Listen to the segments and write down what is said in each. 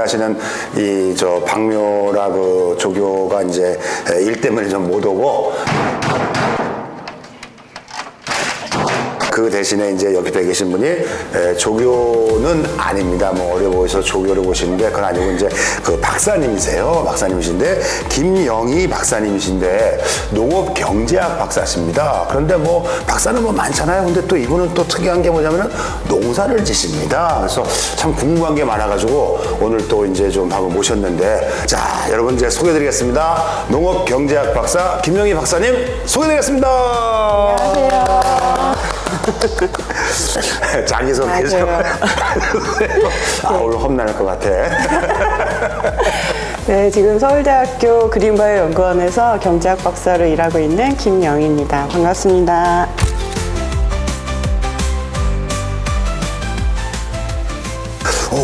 하시는 이 저 박묘라 그 조교가 이제 일 때문에 좀 못 오고, 그 대신에 이제 옆에 계신 분이 조교는 아닙니다. 뭐 어려 보여서 조교를 보시는데 그건 아니고 이제 그 박사님이세요. 박사님이신데 김영희 박사님이신데 농업 경제학 박사십니다. 그런데 뭐 박사는 뭐 많잖아요. 근데 또 이분은 또 특이한 게 뭐냐면은 농사를 지십니다. 그래서 참 궁금한 게 많아가지고 오늘 또 이제 좀 한번 모셨는데, 자 여러분 이제 소개드리겠습니다. 농업 경제학 박사 김영희 박사님 소개드리겠습니다. 안녕하세요. 자기소개 좀. 오늘 험난할 것 같아. 네, 지금 서울대학교 그린바이오연구원에서 경제학 박사로 일하고 있는 김영희입니다. 반갑습니다.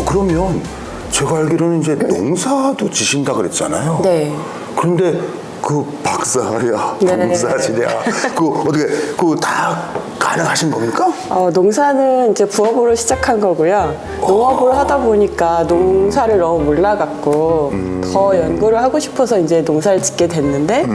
그러면 제가 알기로는 이제 농사도 지신다 그랬잖아요. 네. 그런데 그 박사랴, 네. 농사지랴, 그 어떻게 그 다 가능하신 겁니까? 농사는 이제 부업으로 시작한 거고요. 농업을 하다 보니까 농사를 너무 몰라갖고 더 연구를 하고 싶어서 이제 농사를 짓게 됐는데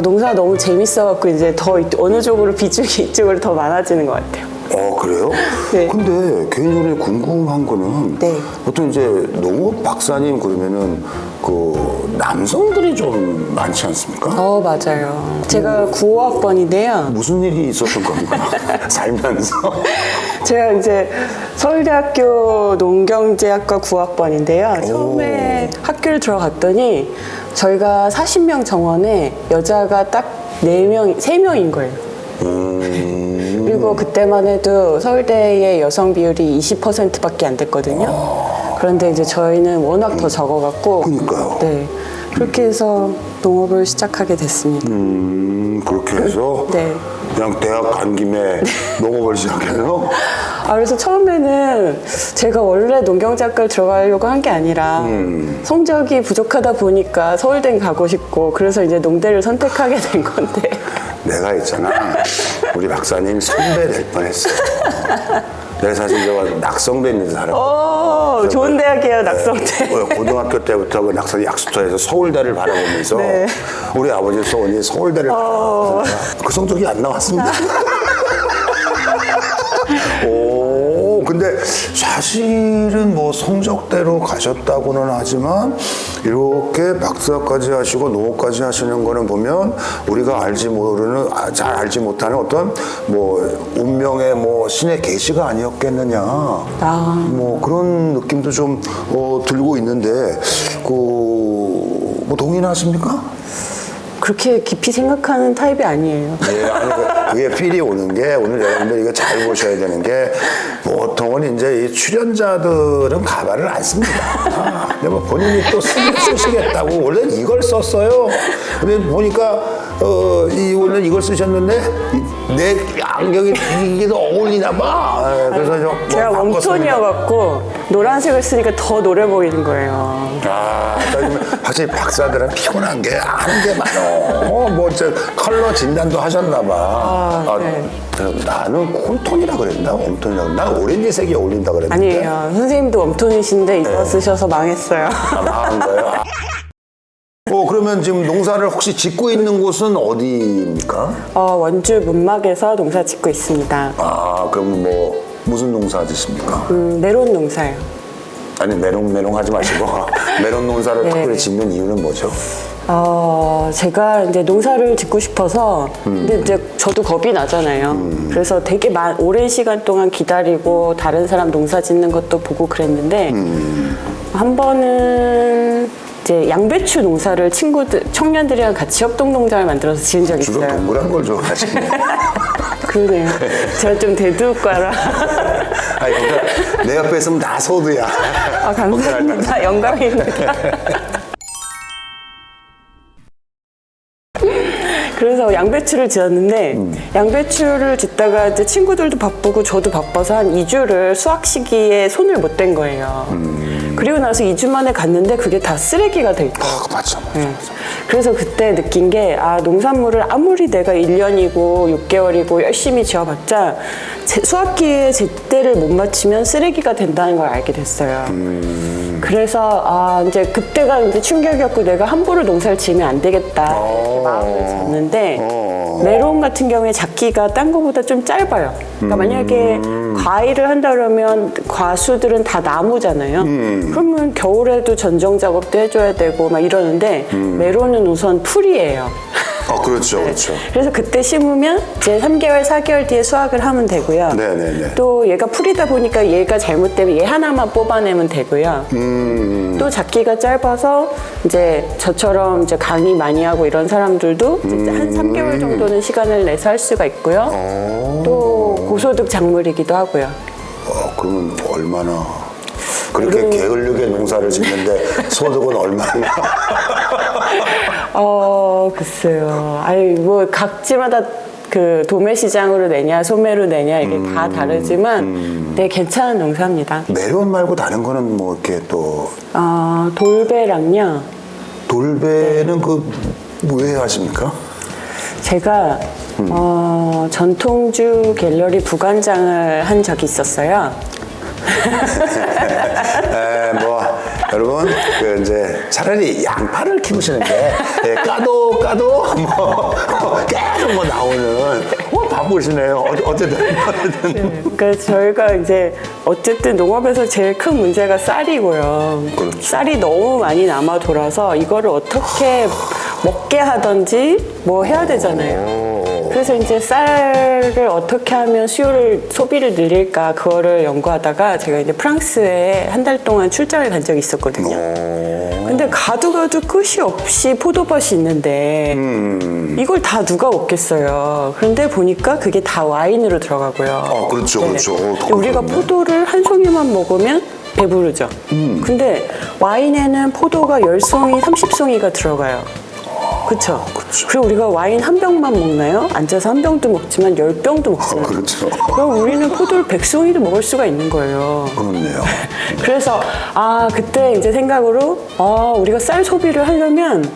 농사가 너무 재밌어갖고 이제 더 어느 쪽으로 비중이 이쪽으로 더 많아지는 것 같아요. 그래요? 네. 근데 개인적으로 궁금한 거는 네. 보통 이제 농업 박사님 그러면은 그 남성들이 좀 많지 않습니까? 맞아요. 제가 95학번인데요. 무슨 일이 있었던 겁니까? 살면서? 제가 이제 서울대학교 농경제학과 9학번인데요. 처음에 학교를 들어갔더니 저희가 40명 정원에 여자가 딱 3명인 거예요. 그리고 그때만 해도 서울대의 여성 비율이 20%밖에 안 됐거든요. 그런데 이제 저희는 워낙 더 적어갖고. 그러니까요. 네. 그렇게 해서 농업을 시작하게 됐습니다. 그렇게 해서 네. 그냥 대학 간 김에 농업을 시작해요? 그래서 처음에는 제가 원래 농경작과를 들어가려고 한 게 아니라 성적이 부족하다 보니까 서울대 가고 싶고 그래서 이제 농대를 선택하게 된 건데. 내가 있잖아. 우리 박사님 선배 될 뻔했어. 내가 사실 저 낙성대 있는 사람. 좋은 대학이에요, 낙성대. 고등학교 때부터 그 낙성 약수터에서 서울대를 바라보면서 네. 우리 아버지 소원이 서울대를 바라보면서 그 성적이 안 나왔습니다. 근데 사실은 뭐 성적대로 가셨다고는 하지만 이렇게 박사까지 하시고 농업까지 하시는 거는 보면 우리가 잘 알지 못하는 어떤 뭐 운명의 뭐 신의 계시가 아니었겠느냐. 뭐 그런 느낌도 좀 들고 있는데 뭐 동의하십니까? 그렇게 깊이 생각하는 타입이 아니에요. 네, 아니, 그게 필이 오는 게 오늘 여러분들 이거 잘 보셔야 되는 게 보통은 이제 이 출연자들은 가발을 안 씁니다. 근데 뭐 본인이 또 쓰시겠다고 원래 이걸 썼어요. 근데 보니까 오늘 이걸 쓰셨는데 내 안경이 이게 더 어울리나 봐. 그래서 제가 웜톤이어갖고 노란색을 쓰니까 더 노래 보이는 거예요. 확실히 박사들은 피곤한 게 아는 게 많어. 뭐 저 컬러 진단도 하셨나 봐. 네. 나는 쿨톤이라 그랬나? 웜톤이라. 난 오렌지색이 어울린다 그랬는데. 아니에요. 선생님도 웜톤이신데 이거 쓰셔서 망했어요. 망한 거예요? 그러면 지금 농사를 혹시 짓고 있는 곳은 어디입니까? 원주 문막에서 농사 짓고 있습니다. 그럼 뭐 무슨 농사 짓습니까? 메론 농사요. 아니 메롱 하지 마시고 메론 농사를 네. 특별히 짓는 이유는 뭐죠? 제가 이제 농사를 짓고 싶어서 근데 이제 저도 겁이 나잖아요. 그래서 되게 오랜 시간 동안 기다리고 다른 사람 농사 짓는 것도 보고 그랬는데 한 번은 이제 양배추 농사를 청년들이랑 같이 협동농장을 만들어서 지은 적이 주로 있어요. 동그란 걸 좋아하시네. 그러네요. 제가 좀 대두과라. 아니, 그러니까 내 옆에 있으면 다 소두야. 감사합니다. 영광입니다. 그래서 양배추를 지었는데 양배추를 짓다가 이제 친구들도 바쁘고 저도 바빠서 한 2주를 수확 시기에 손을 못 댄 거예요. 그리고 나서 2주 만에 갔는데 그게 다 쓰레기가 돼 있다. 맞죠. 네. 그래서 그때 느낀 게, 농산물을 아무리 내가 1년이고 6개월이고 열심히 지어봤자 수확기에 제때를 못 맞추면 쓰레기가 된다는 걸 알게 됐어요. 그래서 이제 그때가 이제 충격이었고, 내가 함부로 농사를 지으면 안 되겠다 이렇게 마음을 잡는데, 메론 같은 경우에 작기가 딴 거보다 좀 짧아요. 그러니까 만약에 과일을 한다 그러면 과수들은 다 나무잖아요. 그러면 겨울에도 전정 작업도 해줘야 되고 막 이러는데, 메론은 우선 풀이에요. 그렇죠, 그렇죠. 그래서 그때 심으면 이제 3개월, 4개월 뒤에 수확을 하면 되고요. 네네네. 또 얘가 풀이다 보니까 얘가 잘못되면 얘 하나만 뽑아내면 되고요. 또 작기가 짧아서 이제 저처럼 이제 강의 많이 하고 이런 사람들도 이제 한 3개월 정도는 시간을 내서 할 수가 있고요. 또 고소득 작물이기도 하고요. 그러면 얼마나 그렇게 게을르게 농사를 짓는데 소득은 얼마나? 글쎄요. 아니, 뭐, 각지마다 그 도매 시장으로 내냐, 소매로 내냐, 이게 다 다르지만, 네, 괜찮은 농사입니다. 메론 말고 다른 거는 뭐 이렇게 또 돌배랑요. 돌배는 왜 하십니까? 제가, 전통주 갤러리 부관장을 한 적이 있었어요. 여러분 이제 차라리 양파를 키우시는 게 까도 계속 나오는 바쁘시네요. 어쨌든 그러니까 저희가 이제 어쨌든 농업에서 제일 큰 문제가 쌀이고요. 그렇죠. 쌀이 너무 많이 남아 돌아서 이거를 어떻게 먹게 하든지 뭐 해야 되잖아요. 그래서 이제 쌀을 어떻게 하면 소비를 늘릴까, 그거를 연구하다가 제가 이제 프랑스에 한 달 동안 출장을 간 적이 있었거든요. 근데 가도 끝이 없이 포도밭이 있는데 이걸 다 누가 먹겠어요. 그런데 보니까 그게 다 와인으로 들어가고요. 그렇죠, 네. 그렇죠. 우리가 포도를 한 송이만 먹으면 배부르죠. 근데 와인에는 포도가 10송이, 30송이가 들어가요. 그렇죠. 그리고 우리가 와인 한 병만 먹나요? 앉아서 한 병도 먹지만 10병도 먹잖아요. 그렇죠. 그럼 우리는 포도를 100송이도 먹을 수가 있는 거예요. 그렇네요. 그래서 그때 이제 생각으로 우리가 쌀 소비를 하려면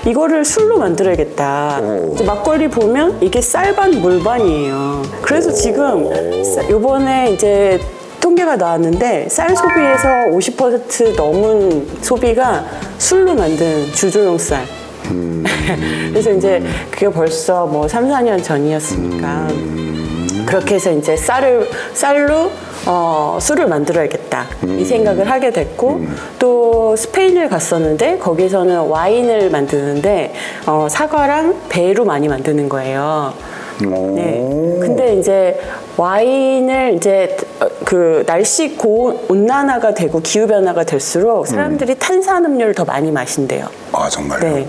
이거를 술로 만들어야겠다. 이제 막걸리 보면 이게 쌀반 물반이에요. 그래서 지금 요번에 이제 통계가 나왔는데 쌀 소비에서 50% 넘은 소비가 술로 만든 주조용 쌀. 그래서 이제 그게 벌써 뭐 3, 4년 전이었으니까 그렇게 해서 이제 쌀로 술을 만들어야겠다 이 생각을 하게 됐고, 또 스페인을 갔었는데 거기서는 와인을 만드는데 사과랑 배로 많이 만드는 거예요. 네. 근데 이제 와인을 이제 그 날씨 온난화가 되고 기후 변화가 될수록 사람들이 탄산음료를 더 많이 마신대요. 정말요? 네.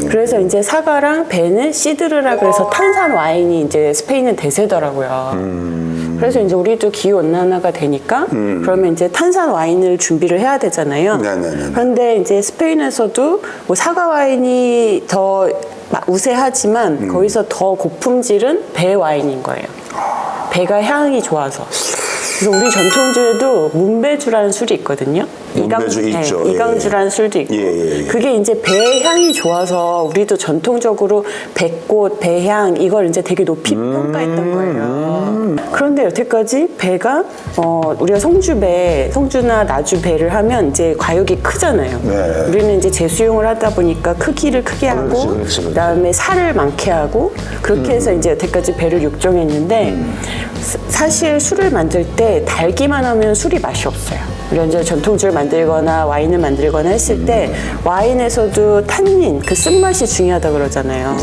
그래서 이제 사과랑 배는 시드르라 그래서 탄산 와인이 이제 스페인은 대세더라고요. 그래서 이제 우리도 기후 온난화가 되니까 그러면 이제 탄산 와인을 준비를 해야 되잖아요. 네네네. 그런데 이제 스페인에서도 뭐 사과 와인이 더 우세하지만 거기서 더 고품질은 배 와인인 거예요. 배가 향이 좋아서. 그래서 우리 전통주에도 문배주라는 술이 있거든요. 문배주 있죠. 이강주라는 술도 있고. 그게 이제 배 향이 좋아서 우리도 전통적으로 배꽃, 배향 이걸 이제 되게 높이 평가했던 거예요. 그런데 여태까지 배가 우리가 성주나 나주배를 하면 이제 과육이 크잖아요. 네. 우리는 이제 재수용을 하다 보니까 크기를 크게 하고 그렇지. 그다음에 살을 많게 하고 그렇게 해서 이제 여태까지 배를 육종했는데 사실 술을 만들 때 달기만 하면 술이 맛이 없어요. 우리가 이제 전통주를 만들거나 와인을 만들거나 했을 때 와인에서도 탄닌, 그 쓴맛이 중요하다 그러잖아요.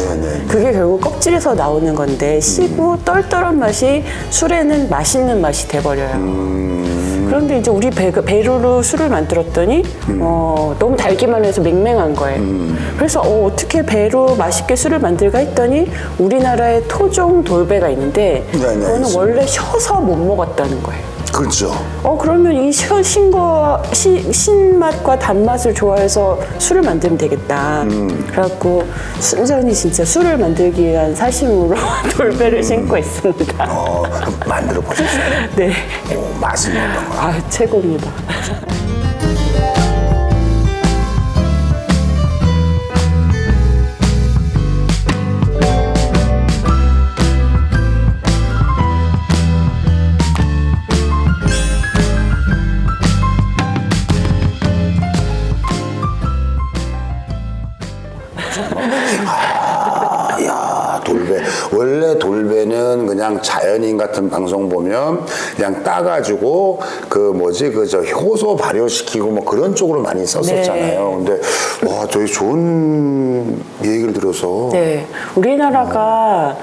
그게 결국 껍질에서 나오는 건데 시고 떨떨한 맛이 술에는 맛있는 맛이 돼버려요. 그런데 이제 우리 배루로 술을 만들었더니 너무 달기만 해서 맹맹한 거예요. 그래서 어떻게 배로 맛있게 술을 만들까 했더니 우리나라에 토종 돌배가 있는데 그거는 원래 셔서 못 먹었다는 거예요. 그렇죠. 그러면 이 신맛과 단맛을 좋아해서 술을 만들면 되겠다. 그래갖고 순전히 진짜 술을 만들기 위한 사심으로 돌배를 신고 있습니다. 만들어 보셨어요? 네. 맛은 어떤가요? 최고입니다. 그냥 자연인 같은 방송 보면 그냥 따가지고 저 효소 발효시키고 뭐 그런 쪽으로 많이 썼었잖아요. 근데 와, 되게 좋은 얘기를 들어서. 네, 우리나라가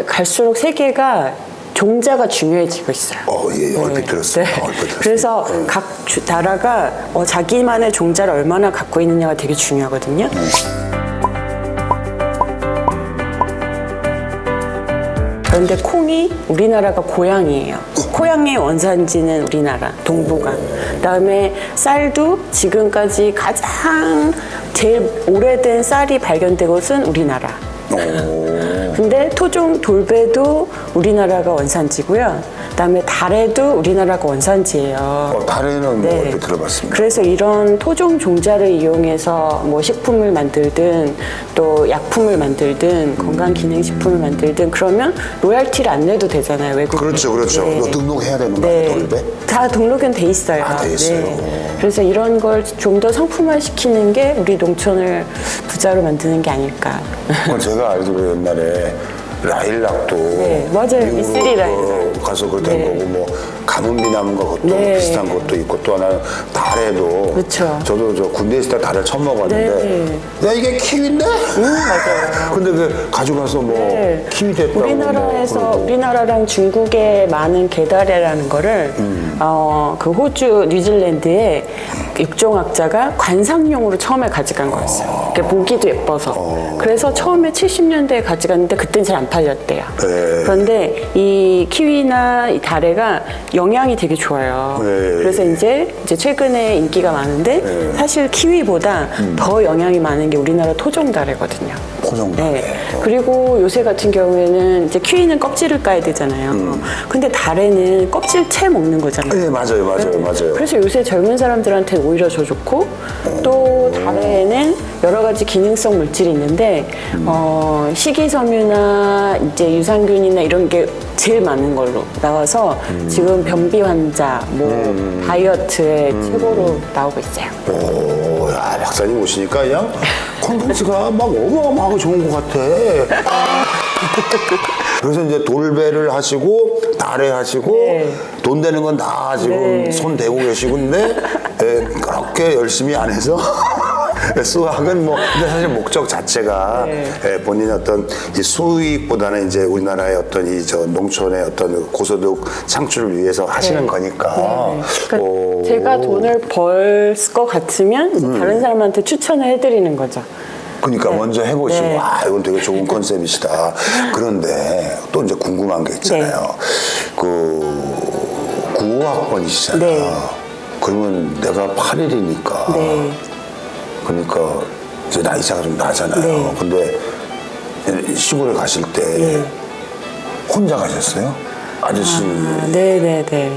갈수록 세계가 종자가 중요해지고 있어요. 예, 얼핏 들었어요. 네. 얼핏 들었어요. 그래서 각 나라가 자기만의 종자를 얼마나 갖고 있느냐가 되게 중요하거든요. 그런데 콩이 우리나라가 고향이에요. 고향의 원산지는 우리나라, 동북안. 그다음에 쌀도 지금까지 가장 제일 오래된 쌀이 발견된 곳은 우리나라. 근데 토종 돌배도 우리나라가 원산지고요. 그다음에 달에도 우리나라가 원산지예요. 달에는 네. 뭐 이렇게 들어봤습니다. 그래서 이런 토종 종자를 이용해서 뭐 식품을 만들든 또 약품을 만들든 건강기능식품을 만들든 그러면 로열티를 안 내도 되잖아요, 외국에. 그렇죠. 네. 너 등록해야 되는 거야, 네. 돌배? 다 등록은 돼 있어요. 돼 있어요. 네. 그래서 이런 걸 좀 더 상품화 시키는 게 우리 농촌을 부자로 만드는 게 아닐까. 제가 알기로 옛날에 라일락도 네, 맞아요. 미국으로 미쓰리 라일락. 가서 그렇게 된 네. 거고 뭐 가뭄비 나무가 그것도 네. 비슷한 것도 있고 또 하나는 달에도 그쵸. 저도 저 군대 있을 때 달을 처음 먹었는데 야 이게 키위인데? 맞아요. 근데 그 가져가서 뭐 네. 키위 됐다고 우리나라에서 뭐 그러고. 우리나라랑 중국의 많은 게다레라는 거를 그 호주, 뉴질랜드의 육종학자가 관상용으로 처음에 가져간 거였어요. 그러니까 보기도 예뻐서. 그래서 처음에 70년대에 가져갔는데 그때는 잘 안 팔렸대요. 네. 그런데 이 키위나 이 다래가 영양이 되게 좋아요. 네. 그래서 이제 최근에 인기가 많은데 사실 키위보다 더 영양이 많은 게 우리나라 토종 다래거든요. 포정다래. 네. 그리고 요새 같은 경우에는 이제 키위는 껍질을 까야 되잖아요. 근데 다래는 껍질 채 먹는 거잖아요. 네, 맞아요. 그래서 요새 젊은 사람들한테 오히려 더 좋고 또 다래에는 여러 가지 기능성 물질이 있는데 식이섬유나 이제 유산균이나 이런 게 제일 많은 걸로 나와서 지금 변비 환자, 뭐 다이어트에 최고로 나오고 있어요. 오, 야, 박사님 오시니까 그냥 콘텐츠가 막 어마어마하고 좋은 것 같아. 그래서 이제 돌배를 하시고 달에 하시고 네. 돈 되는 건 다 지금 네. 손 대고 계시고 근데 그렇게 열심히 안 해서 수학은 뭐 근데 사실 목적 자체가 네. 본인의 어떤 이 수익보다는 이제 우리나라의 어떤 이 저 농촌의 어떤 고소득 창출을 위해서 하시는 거니까. 네. 그러니까 오. 제가 돈을 벌 것 같으면 이제 다른 사람한테 추천을 해드리는 거죠. 그러니까 먼저 해보시고 네. 아 이건 되게 좋은 컨셉이시다. 그런데 또 이제 궁금한 게 있잖아요. 그 95학번이시잖아요. 네. 그러면 내가 8일이니까 네. 그러니까 이제 나이 차가 좀 나잖아요. 네. 근데 시골에 가실 때 네. 혼자 가셨어요? 아저씨. 네네네.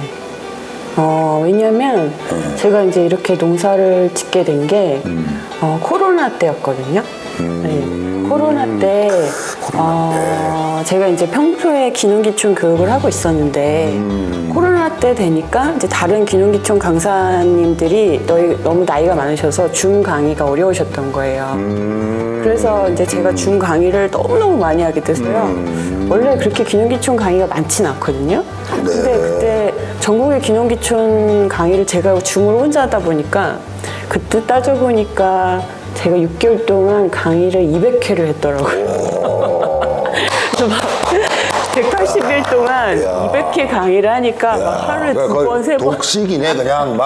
왜냐면 제가 이제 이렇게 농사를 짓게 된 게 코로나 때였거든요. 네. 코로나 때 제가 이제 평소에 기농기촌 교육을 하고 있었는데 코로나 때 되니까 이제 다른 기농기촌 강사님들이 너무 나이가 많으셔서 줌 강의가 어려우셨던 거예요. 그래서 이제 제가 줌 강의를 너무너무 많이 하게 됐어요. 원래 그렇게 기농기촌 강의가 많진 않거든요. 근데 그때 전국의 기농기촌 강의를 제가 줌으로 혼자 하다 보니까 그때 따져보니까 제가 6개월 동안 강의를 200회를 했더라고요. 그래서 막 180일 동안 200회 강의를 하니까 막 하루에 두 번, 세 번. 독식이네.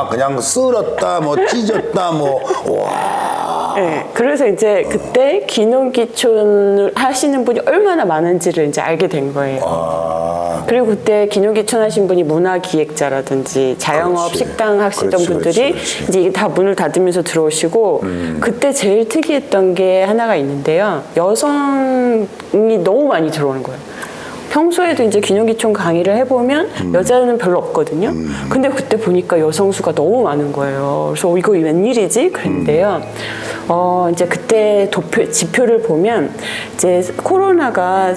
그냥 쓸었다, 뭐 찢었다, 뭐 와. 네, 그래서 이제 그때 기농기촌을 하시는 분이 얼마나 많은지를 이제 알게 된 거예요. 그리고 그때 기농기촌 하신 분이 문화기획자라든지 자영업 그렇지. 식당 하시던 그렇지, 분들이 그렇지. 이제 이게 다 문을 닫으면서 들어오시고 그때 제일 특이했던 게 하나가 있는데요. 여성이 너무 많이 들어오는 거예요. 평소에도 이제 기농기촌 강의를 해보면 여자는 별로 없거든요. 근데 그때 보니까 여성 수가 너무 많은 거예요. 그래서 이거 웬일이지? 그랬는데요. 이제 그때 지표를 보면 이제 코로나가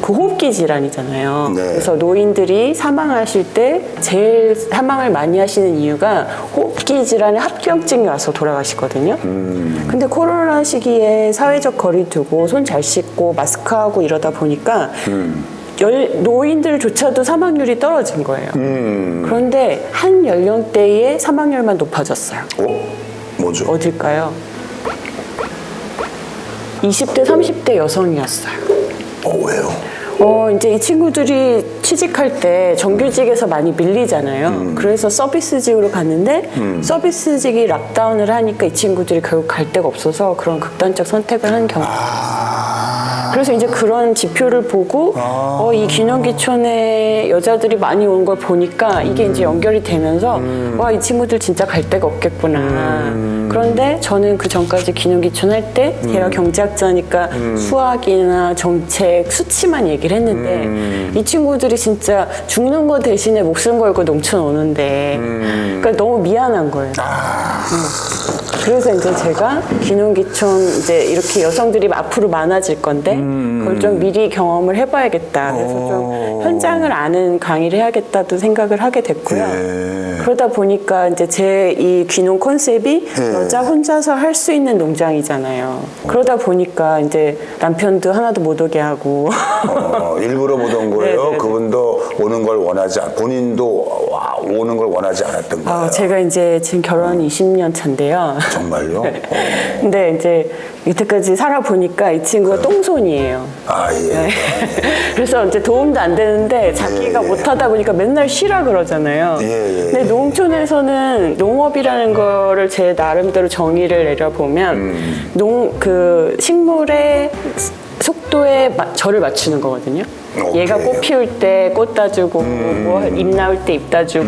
호흡기 질환이잖아요. 네. 그래서 노인들이 사망하실 때 제일 사망을 많이 하시는 이유가 호흡기 질환의 합병증이 와서 돌아가시거든요. 근데 코로나 시기에 사회적 거리 두고 손 잘 씻고 마스크하고 이러다 보니까 노인들조차도 사망률이 떨어진 거예요. 그런데 한 연령대의 사망률만 높아졌어요. 뭐죠? 어딜까요? 20대, 30대 여성이었어요. 왜요? 이제 이 친구들이 취직할 때 정규직에서 많이 밀리잖아요. 그래서 서비스직으로 갔는데 서비스직이 락다운을 하니까 이 친구들이 결국 갈 데가 없어서 그런 극단적 선택을 한 경우. 그래서 이제 그런 지표를 보고 이 기농기촌에 여자들이 많이 온 걸 보니까 이게 이제 연결이 되면서 와, 이 친구들 진짜 갈 데가 없겠구나. 그런데 저는 그 전까지 기농기촌 할 때 제가 경제학자니까 수학이나 정책, 수치만 얘기를 했는데 이 친구들이 진짜 죽는 거 대신에 목숨 걸고 농촌 오는데 그러니까 너무 미안한 거예요. 그래서 이제 제가 기농기촌 이제 이렇게 여성들이 앞으로 많아질 건데 그걸 좀 미리 경험을 해봐야겠다. 그래서 좀 현장을 아는 강의를 해야겠다도 생각을 하게 됐고요. 그러다 보니까 이제 제 이 귀농 컨셉이 여자 혼자서 할 수 있는 농장이잖아요. 그러다 보니까 이제 남편도 하나도 못 오게 하고 일부러 못 온 거예요? 네네네. 그분도 오는 걸 본인도 오는 걸 원하지 않았던 거예요? 제가 이제 지금 결혼 20년 차인데요. 정말요? 근데 이제 이때까지 살아보니까 이 친구가 똥손이에요. 예. 네. 그래서 이제 도움도 안 되는데 자기가 못하다 보니까 맨날 쉬라 그러잖아요. 근데 농촌에서는 농업이라는 거를 제 나름대로 정의를 내려보면 그 식물의 속도에 저를 맞추는 거거든요. 얘가 꽃 피울 때 꽃 따주고 뭐 잎 나올 때 잎 따주고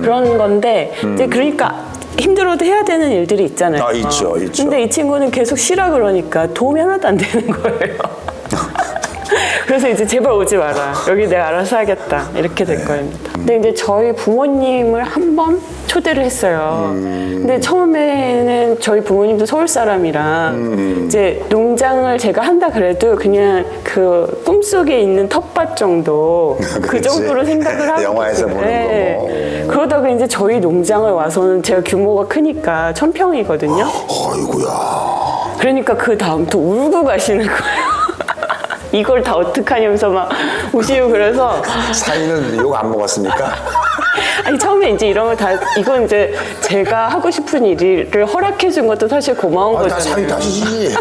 그런 건데 이제 그러니까 힘들어도 해야 되는 일들이 있잖아요. 있죠. 근데 이 친구는 계속 쉬라 그러니까 도움이 하나도 안 되는 거예요. 그래서 이제 제발 오지 마라. 여기 내가 알아서 하겠다. 이렇게 될 겁니다. 근데 이제 저희 부모님을 한 번 초대를 했어요. 근데 처음에는 저희 부모님도 서울 사람이라 이제 농장을 제가 한다 그래도 그냥 그 꿈속에 있는 텃밭 정도 그 정도로 생각을 하고 영화에서 보는 거고. 그러다가 이제 저희 농장을 와서는 제가 규모가 크니까 1000평이거든요. 아이고야. 그러니까 그 다음부터 울고 가시는 거예요. 이걸 다 어떡하냐면서 막 우시고 그래서 사인은 욕 안 먹었습니까? 아니 처음에 이제 이런 거 다 이건 이제 제가 하고 싶은 일을 허락해 준 것도 사실 고마운 다 사인 거잖아요. 다시지.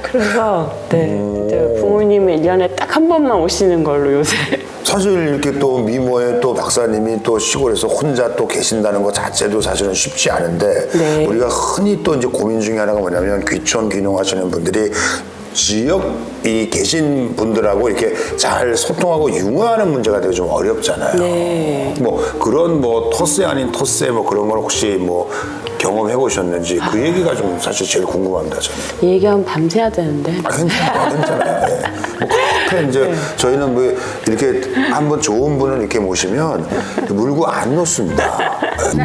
그래서 이제 부모님은 1년에 딱 한 번만 오시는 걸로 요새. 사실 이렇게 또 미모에 또 박사님이 또 시골에서 혼자 또 계신다는 것 자체도 사실은 쉽지 않은데 네. 우리가 흔히 또 이제 고민 중에 하나가 뭐냐면 귀촌 귀농하시는 분들이 지역이 계신 분들하고 이렇게 잘 소통하고 융화하는 문제가 되게 좀 어렵잖아요. 네. 뭐 그런 뭐 토세 아닌 토세 뭐 그런 걸 혹시 뭐 경험해 보셨는지 그 얘기가 좀 사실 제일 궁금합니다. 저는. 이 얘기하면 밤새야 되는데. 괜찮아요. 네. 뭐 그렇게 이제 저희는 뭐 이렇게 한번 좋은 분을 이렇게 모시면 물고 안 놓습니다.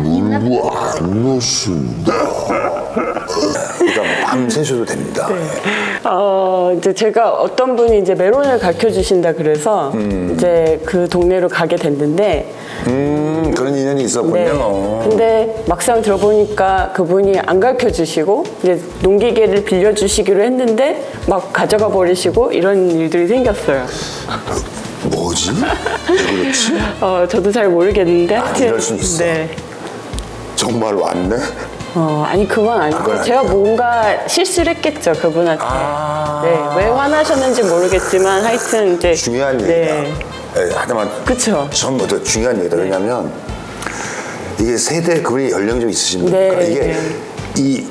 물고 안 놓습니다. 그러니까 밤 새셔도 됩니다. 이제 제가 어떤 분이 이제 메론을 가르쳐 주신다 그래서 이제 그 동네로 가게 됐는데 그런 인연이 있었군요. 네. 근데 막상 들어보니까 그분이 안 가르쳐 주시고 이제 농기계를 빌려 주시기로 했는데 막 가져가 버리시고 이런 일들이 생겼어요. 뭐지? 왜 그렇지? 저도 잘 모르겠는데 하여튼 이럴 순 있어. 네. 정말 왔네? 아니 그건 아니고 그건 제가 아니고. 뭔가 실수를 했겠죠 그분한테. 네, 왜 화나셨는지 모르겠지만 하여튼 이제 중요한 네. 얘기다. 네, 하나만 그쵸. 전부 더 중요한 얘기다. 왜냐면 이게 세대 그분이 연령이 좀 있으신 분이니까 네, 이게 네. 이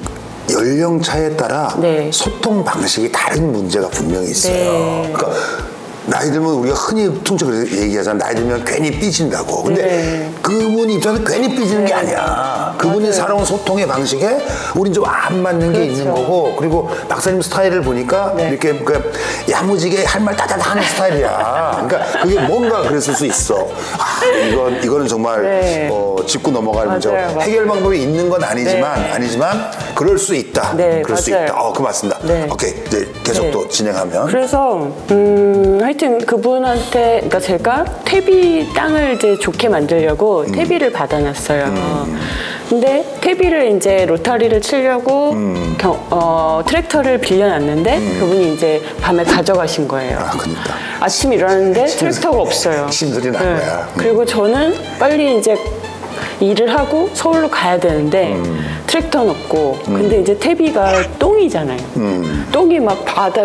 연령 차에 따라 네. 소통 방식이 다른 문제가 분명히 있어요. 네. 그러니까 나이 들면 우리가 흔히 통적으로 얘기하잖아. 나이 들면 괜히 삐진다고. 근데 네. 그분 입장에서 괜히 삐지는 게 아니야. 그분이 맞아요. 살아온 소통의 방식에 우린 좀 안 맞는 게 있는 그렇죠. 거고. 그리고 박사님 스타일을 보니까 네. 이렇게 그 야무지게 할 말 따다다 하는 스타일이야. 그러니까 그게 뭔가 그랬을 수 있어. 이거는 정말 네. 짚고 넘어갈 문제고 맞아요. 해결 방법이 있는 건 아니지만 그럴 수 있다. 네, 그럴 수 맞아요. 있다. 그 맞습니다. 네. 오케이. 이제 계속 네. 또 진행하면. 그래서 하여튼 그분한테 그러니까 제가 퇴비 땅을 이제 좋게 만들려고 퇴비를 받아놨어요. 근데 퇴비를 이제 로타리를 치려고 트랙터를 빌려놨는데 그분이 이제 밤에 가져가신 거예요. 아, 그러니까. 아침에 일어났는데 트랙터가 없어요. 심술이 난 거야. 그리고 저는 빨리 이제 일을 하고 서울로 가야 되는데 트랙터는 없고 근데 이제 퇴비가 똥이잖아요. 똥이 막 밭에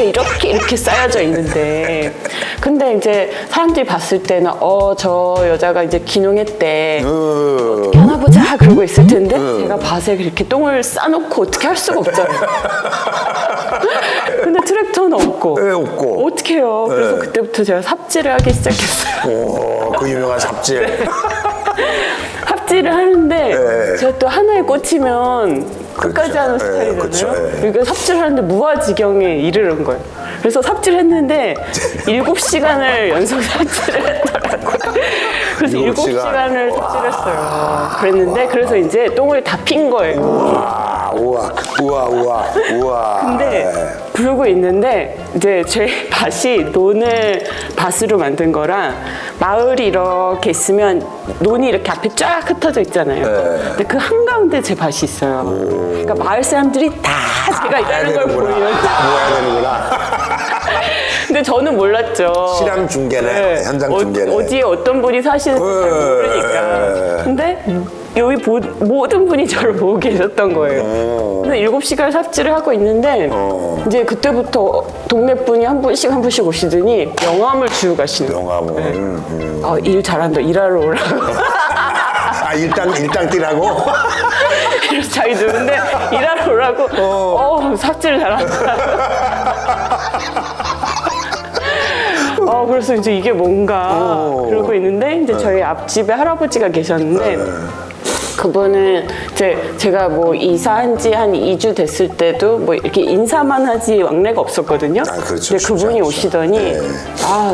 이렇게 쌓여져 있는데 근데 이제 사람들이 봤을 때는 저 여자가 이제 귀농했대. 어떻게 하나 보자 그러고 있을 텐데 제가 밭에 그렇게 똥을 싸놓고 어떻게 할 수가 없잖아요. 근데 트랙터는 없고. 네, 없고. 어떻게 해요? 그래서 그때부터 제가 삽질을 하기 시작했어요. 오, 그 유명한 삽질. 삽질을 하는데 제가 또 하나에 꽂히면 끝까지 그렇죠. 하는 스타일이잖아요. 그렇죠. 그러니까 삽질을 하는데 무아지경에 이르는 거예요. 그래서 삽질했는데 7시간을 연속 삽질을 했더라고요. 그래서 7시간을 삽질했어요. 그랬는데 그래서 이제 똥을 다 핀 거예요. 우와. 근데 그러고 있는데 이제 제 밭이 논을 밭으로 만든 거라 마을이 이렇게 있으면 논이 이렇게 앞에 쫙 흩어져 있잖아요. 근데 그 한가운데 제 밭이 있어요. 그러니까 마을 사람들이 다 제가 일하는 걸 보면 모아야 되는구나. 근데 저는 몰랐죠. 실황 중계네. 현장 중계네. 어디에 어떤 분이 사시는지 잘 모르니까. 근데 여기 모든 분이 저를 보고 계셨던 거예요. 근데 7시간 삽질을 하고 있는데 이제 그때부터 동네 분이 한 분씩 오시더니 명함을 주고 가시는 거예요. 영암을. 일 잘한다. 일하러 오라고. 아, 일당 뛰라고? 그래서 자기도 근데 일하러 오라고 삽질 잘한다. 그래서 이제 이게 뭔가 그러고 있는데 이제 저희 앞집에 할아버지가 계셨는데 그분은 이제 제가 뭐 이사한 지 한 2주 됐을 때도 뭐 이렇게 인사만 하지 왕래가 없었거든요. 그렇죠. 근데 그분이 오시더니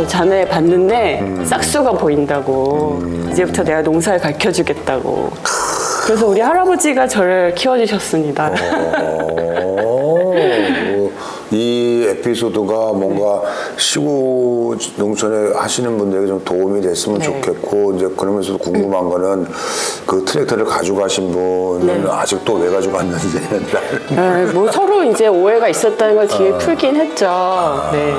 자네 봤는데 싹수가 보인다고 이제부터 내가 농사를 가르쳐주겠다고. 그래서 우리 할아버지가 저를 키워주셨습니다. 이 에피소드가 뭔가 시골 농촌에 하시는 분들에게 좀 도움이 됐으면 좋겠고 이제 그러면서도 궁금한 거는 그 트랙터를 가져가신 분은 아직도 왜 가져갔는지 뭐 서로 이제 오해가 있었다는 걸 뒤에 풀긴 했죠. 네.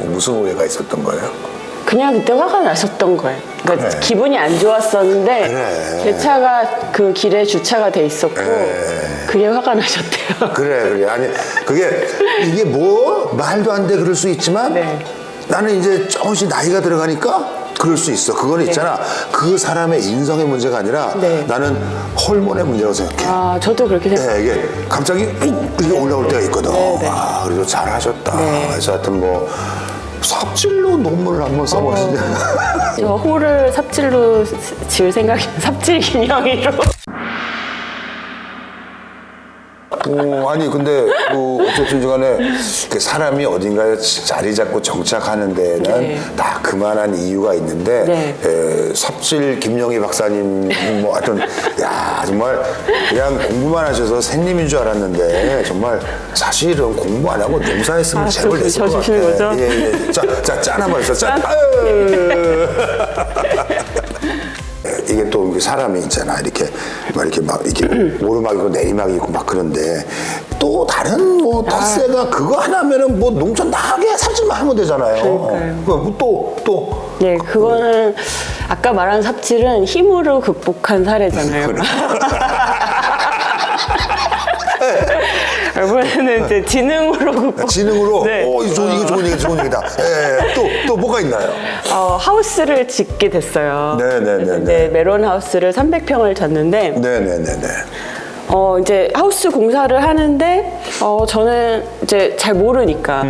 무슨 오해가 있었던 거예요? 그냥 그때 화가 나셨던 거예요. 그러니까 그래. 기분이 안 좋았었는데 그래. 제 차가 그 길에 주차가 돼 있었고 그게 화가 나셨대요. 그래. 아니 이게 뭐 말도 안 돼 그럴 수 있지만 나는 이제 조금씩 나이가 들어가니까 그럴 수 있어. 그거는 있잖아. 그 사람의 인성의 문제가 아니라 나는 호르몬의 문제라고 생각해. 저도 그렇게 생각해요. 이게 갑자기 이게 올라올 때가 있거든. 그래도 잘하셨다. 그래서 하여튼 뭐 삽질로 논문을 한번 써보시죠. 저 호를 삽질로 지을 생각이면 삽질 기념으로. 아니 근데 어쨌든 간에 사람이 어딘가에 자리 잡고 정착하는 데는 다 그만한 이유가 있는데 삽질 김영희 박사님 뭐 하여튼 야 정말 그냥 공부만 하셔서 샌님인 줄 알았는데 정말 사실은 공부 안 하고 농사했으면 재벌 됐을 것 같아. 거죠? 짠 한번 했어. 짠. 이게 또 사람이 있잖아. 이렇게 오르막 있고 내리막 있고 막 그런데 또 다른 뭐 텃세가 그거 하나면은 뭐 농촌 나게 삽질만 하면 되잖아요. 또. 네, 그거는 아까 말한 삽질은 힘으로 극복한 사례잖아요. 이번에는 이제 지능으로 극복. 지능으로. 네. 이거 좋은 얘기다. 또 뭐가 있나요? 하우스를 짓게 됐어요. 네네네. 이제 메론 하우스를 300평을 졌는데. 네네네네. 이제 하우스 공사를 하는데 저는 이제 잘 모르니까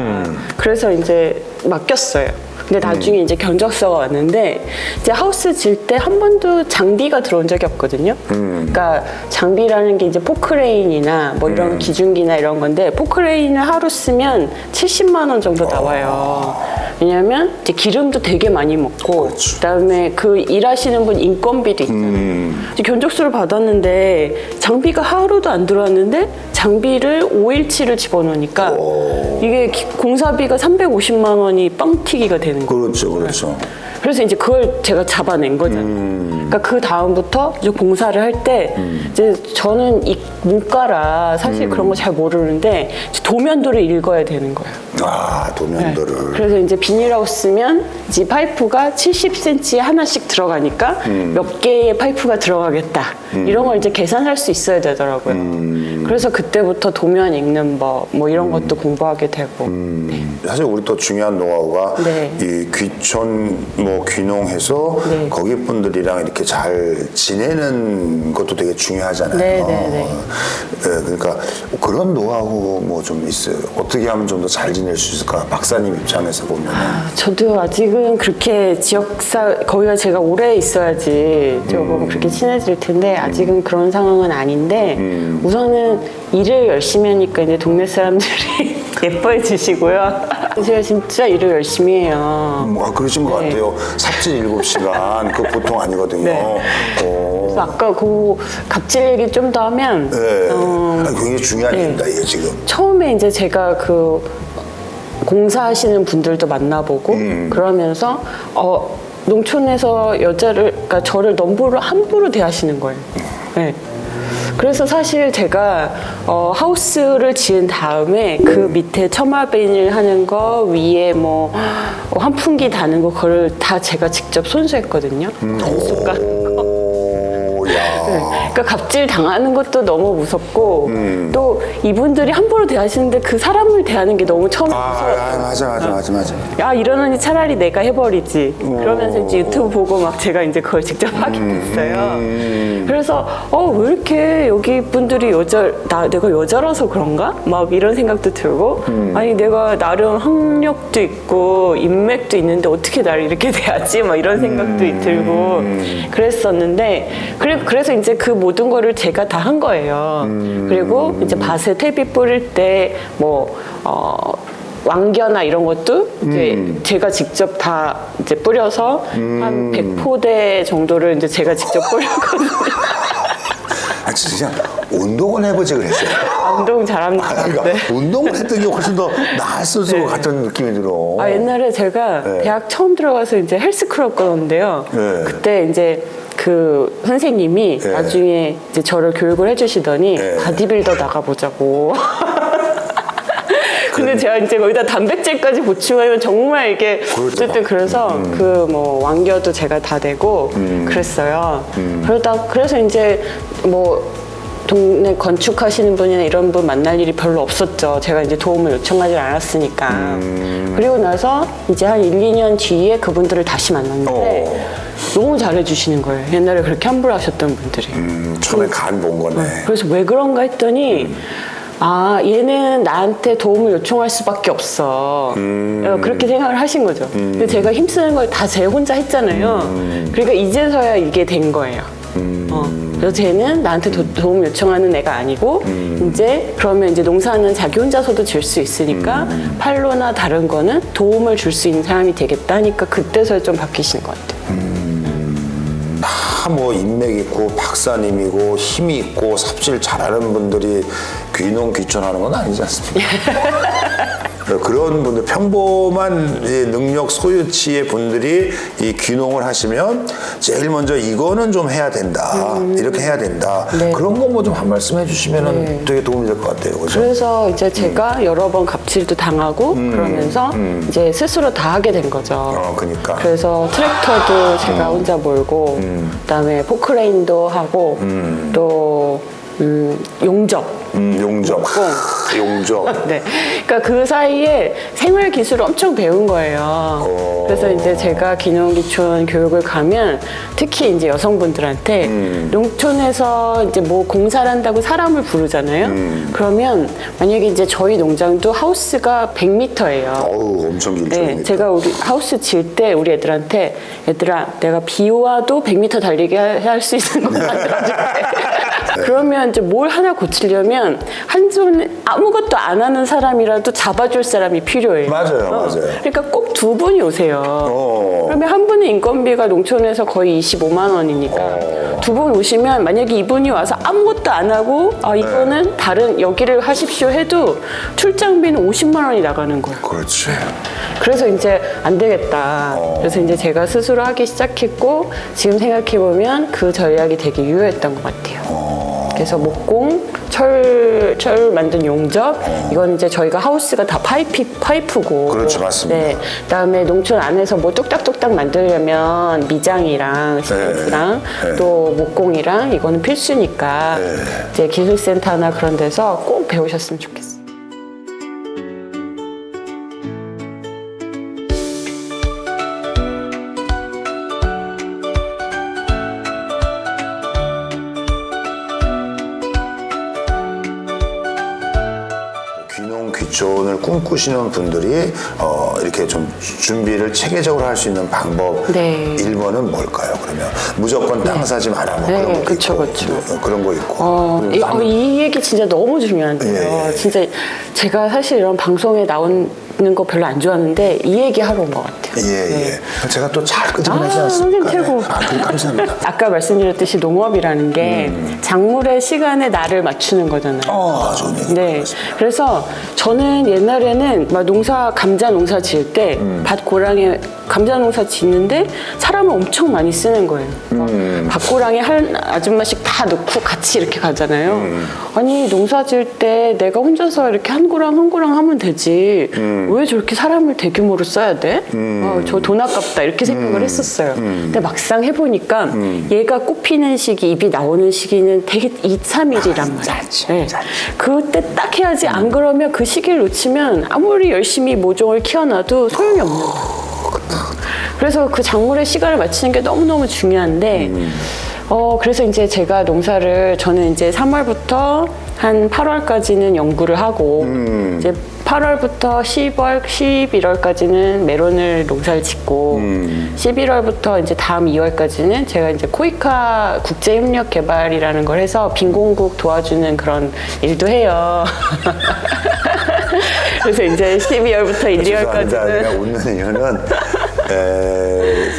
그래서 이제 맡겼어요. 근데 나중에 이제 견적서가 왔는데 이제 하우스 질 때 한 번도 장비가 들어온 적이 없거든요. 그러니까 장비라는 게 이제 포크레인이나 뭐 이런 기중기나 이런 건데 포크레인을 하루 쓰면 70만 원 정도 나와요. 왜냐하면 이제 기름도 되게 많이 먹고 그다음에 그 일하시는 분 인건비도 있잖아요. 이제 견적서를 받았는데 장비가 하루도 안 들어왔는데 장비를 5일치를 집어넣으니까 이게 공사비가 350만 원이 뻥튀기가 되는 거예요. 그렇죠. 그래서 이제 그걸 제가 잡아낸 거잖아요. 그러니까 그 다음부터 이제 봉사를 할 때 이제 저는 이 문과라 사실 그런 거 잘 모르는데 도면도를 읽어야 되는 거예요. 아, 도면도를. 그래서 이제 비닐하우스면 이제 파이프가 70cm에 하나씩 들어가니까 몇 개의 파이프가 들어가겠다. 이런 걸 이제 계산할 수 있어야 되더라고요. 그래서 그때부터 도면 읽는 법, 뭐 이런 것도 공부하게 되고. 네. 사실 우리 또 중요한 노하우가 네. 이 귀촌 뭐 귀농해서 네. 거기 분들이랑 이렇게 잘 지내는 것도 되게 중요하잖아요. 네, 네, 네. 그러니까 그런 노하우 뭐 좀 있어요. 어떻게 하면 좀 더 잘 지낼 수 있을까? 박사님 입장에서 보면. 저도 아직은 그렇게 거기가 제가 오래 있어야지 조금 그렇게 친해질 텐데 아직은 그런 상황은 아닌데 우선은 일을 열심히 하니까 이제 동네 사람들이 예뻐해 주시고요. 제가 진짜 일을 열심히 해요. 그러신 것 네. 같아요. 삽질 7시간 그거 보통 아니거든요. 네. 그래서 아까 그 갑질 얘기 좀 더 하면 네. 굉장히 중요한 네. 일입니다. 이게 지금. 처음에 이제 제가 그 공사하시는 분들도 만나보고 그러면서 농촌에서 그러니까 저를 함부로 대하시는 거예요. 네. 그래서 사실 제가 하우스를 지은 다음에 그 밑에 처마비닐 하는 거 위에 뭐 환풍기 다는 거 그걸 다 제가 직접 손수했거든요. 단수 까는 거. 오, 야. 네. 그러니까 갑질 당하는 것도 너무 무섭고 또 이분들이 함부로 대하시는데 그 사람을 대하는 게 너무 무서워요. 맞아. 야 이러느니 차라리 내가 해버리지. 그러면서 이제 유튜브 보고 막 제가 이제 그걸 직접 하게 됐어요. 그래서 왜 이렇게 여기 분들이 내가 여자라서 그런가? 막 이런 생각도 들고 아니 내가 나름 학력도 있고 인맥도 있는데 어떻게 나를 이렇게 대하지? 막 이런 생각도 들고 그랬었는데 그래서 이제 그 모든 거를 제가 다 한 거예요. 그리고 이제 밭에 퇴비 뿌릴 때 뭐 왕겨나 이런 것도 이제 제가 직접 다 이제 뿌려서 한 100포대 정도를 이제 제가 직접 뿌렸거든요. 진짜 운동을 해보지 그랬어요. 운동 잘합니다. 그러니까 네. 운동을 했던 게 훨씬 더 나았을 것 같은 느낌이 들어. 옛날에 제가 대학 처음 들어가서 이제 헬스클럽 가는데요. 네. 그때 이제 그 선생님이 나중에 이제 저를 교육을 해주시더니 바디빌더 나가보자고. 근데 제가 이제 거기다 단백질까지 보충하면 정말 이게 어쨌든 그래서 그 뭐 왕겨도 제가 다 되고 그랬어요. 그래서 이제 뭐 동네 건축하시는 분이나 이런 분 만날 일이 별로 없었죠. 제가 이제 도움을 요청하지 않았으니까. 그리고 나서 이제 한 1, 2년 뒤에 그분들을 다시 만났는데 너무 잘해주시는 거예요. 옛날에 그렇게 함부로 하셨던 분들이. 처음에 간 본 거네. 그래서 왜 그런가 했더니 얘는 나한테 도움을 요청할 수밖에 없어. 그렇게 생각을 하신 거죠. 근데 제가 힘쓰는 걸 다 제 혼자 했잖아요. 그러니까 이제서야 이게 된 거예요. 그래서 쟤는 나한테 도움을 요청하는 애가 아니고 이제 그러면 이제 농사는 자기 혼자서도 질 수 있으니까 팔로나 다른 거는 도움을 줄 수 있는 사람이 되겠다 하니까 그때서야 좀 바뀌신 것 같아요. 뭐 인맥 있고 박사님이고 힘이 있고 삽질 잘하는 분들이 귀농 귀촌하는 건 아니지 않습니까? 그런 분들 평범한 능력 소유치의 분들이 이 귀농을 하시면 제일 먼저 이거는 좀 해야 된다 이렇게 해야 된다 네. 그런 거 뭐 좀 한 말씀 해주시면 되게 도움이 될 것 같아요. 그죠? 그래서 이제 제가 여러 번 갑질도 당하고 그러면서 이제 스스로 다 하게 된 거죠. 그러니까. 그래서 트랙터도 제가 혼자 몰고 그다음에 포크레인도 하고 또 용접. 용접. 용접. 네. 그러니까 그 사이에 생활 기술을 엄청 배운 거예요. 그래서 이제 제가 귀농귀촌 교육을 가면 특히 이제 여성분들한테 농촌에서 이제 뭐 공사를 한다고 사람을 부르잖아요. 그러면 만약에 이제 저희 농장도 하우스가 100m예요. 어우, 엄청 길죠. 네, 제가 우리 하우스 질 때 우리 애들한테 얘들아 내가 비 와도 100m 달리게 할 수 있는 거 만들어줄게. 그러면 이제 뭘 하나 고치려면 한 손 아무것도 안 하는 사람이라도 잡아줄 사람이 필요해요. 맞아요. 그러니까 꼭 두 분이 오세요. 그러면 한 분의 인건비가 농촌에서 거의 25만 원이니까 두 분 오시면 만약에 이분이 와서 아무것도 안 하고 이거는 다른 여기를 하십시오 해도 출장비는 50만 원이 나가는 거예요. 그렇지. 그래서 이제 안 되겠다. 그래서 이제 제가 스스로 하기 시작했고 지금 생각해 보면 그 전략이 되게 유효했던 것 같아요. 그래서 목공, 철 만든 용접, 이건 이제 저희가 하우스가 다 파이프고. 그렇죠, 맞습니다. 네. 그다음에 농촌 안에서 뭐 뚝딱뚝딱 만들려면 미장이랑 시멘트랑 또 목공이랑 이거는 필수니까 이제 기술센터나 그런 데서 꼭 배우셨으면 좋겠어요. 귀촌을 꿈꾸시는 분들이 이렇게 좀 준비를 체계적으로 할 수 있는 방법 네. 1번은 뭘까요? 그러면 무조건 땅 사지 마라 뭐 네, 그런 거 그쵸, 있고 그쵸. 그런 거 있고 이 얘기 진짜 너무 중요한데요. 예. 진짜 제가 사실 이런 방송에 나오는 거 별로 안 좋아하는데 이 얘기 하러 온 것 같아요. 예. 제가 또 잘 끄집어내지 않습니까? 선생님 최고. 네. 감사합니다. 아까 말씀드렸듯이 농업이라는 게 작물의 시간에 나를 맞추는 거잖아요. 좋은 얘기. 네. 그래서 저는 옛날에는 막 감자 농사 지을 때 밭 고랑에 감자 농사 짓는데 사람을 엄청 많이 쓰는 거예요. 밭 고랑에 한 아줌마씩 다 넣고 같이 이렇게 가잖아요. 아니 농사 지을 때 내가 혼자서 이렇게 한 고랑 한 고랑 하면 되지. 왜 저렇게 사람을 대규모로 써야 돼? 저 돈 아깝다 이렇게 생각을 했었어요. 근데 막상 해보니까 얘가 꽃피는 시기, ip이 나오는 시기는 되게 2, 3일이란 말이에요. 네. 그때 딱 해야지. 안 그러면 그 시기를 놓치면 아무리 열심히 모종을 키워놔도 소용이 없는 거예요. 그래서 그 작물의 시간을 맞추는 게 너무너무 중요한데 그래서 이제 제가 저는 이제 3월부터 한 8월까지는 연구를 하고 이제 8월부터 10월, 11월까지는 메론을 농사를 짓고 11월부터 이제 다음 2월까지는 제가 이제 코이카 국제협력개발이라는 걸 해서 빈공국 도와주는 그런 일도 해요. 그래서 이제 12월부터 1, 2월까지는 제가 웃는 이유는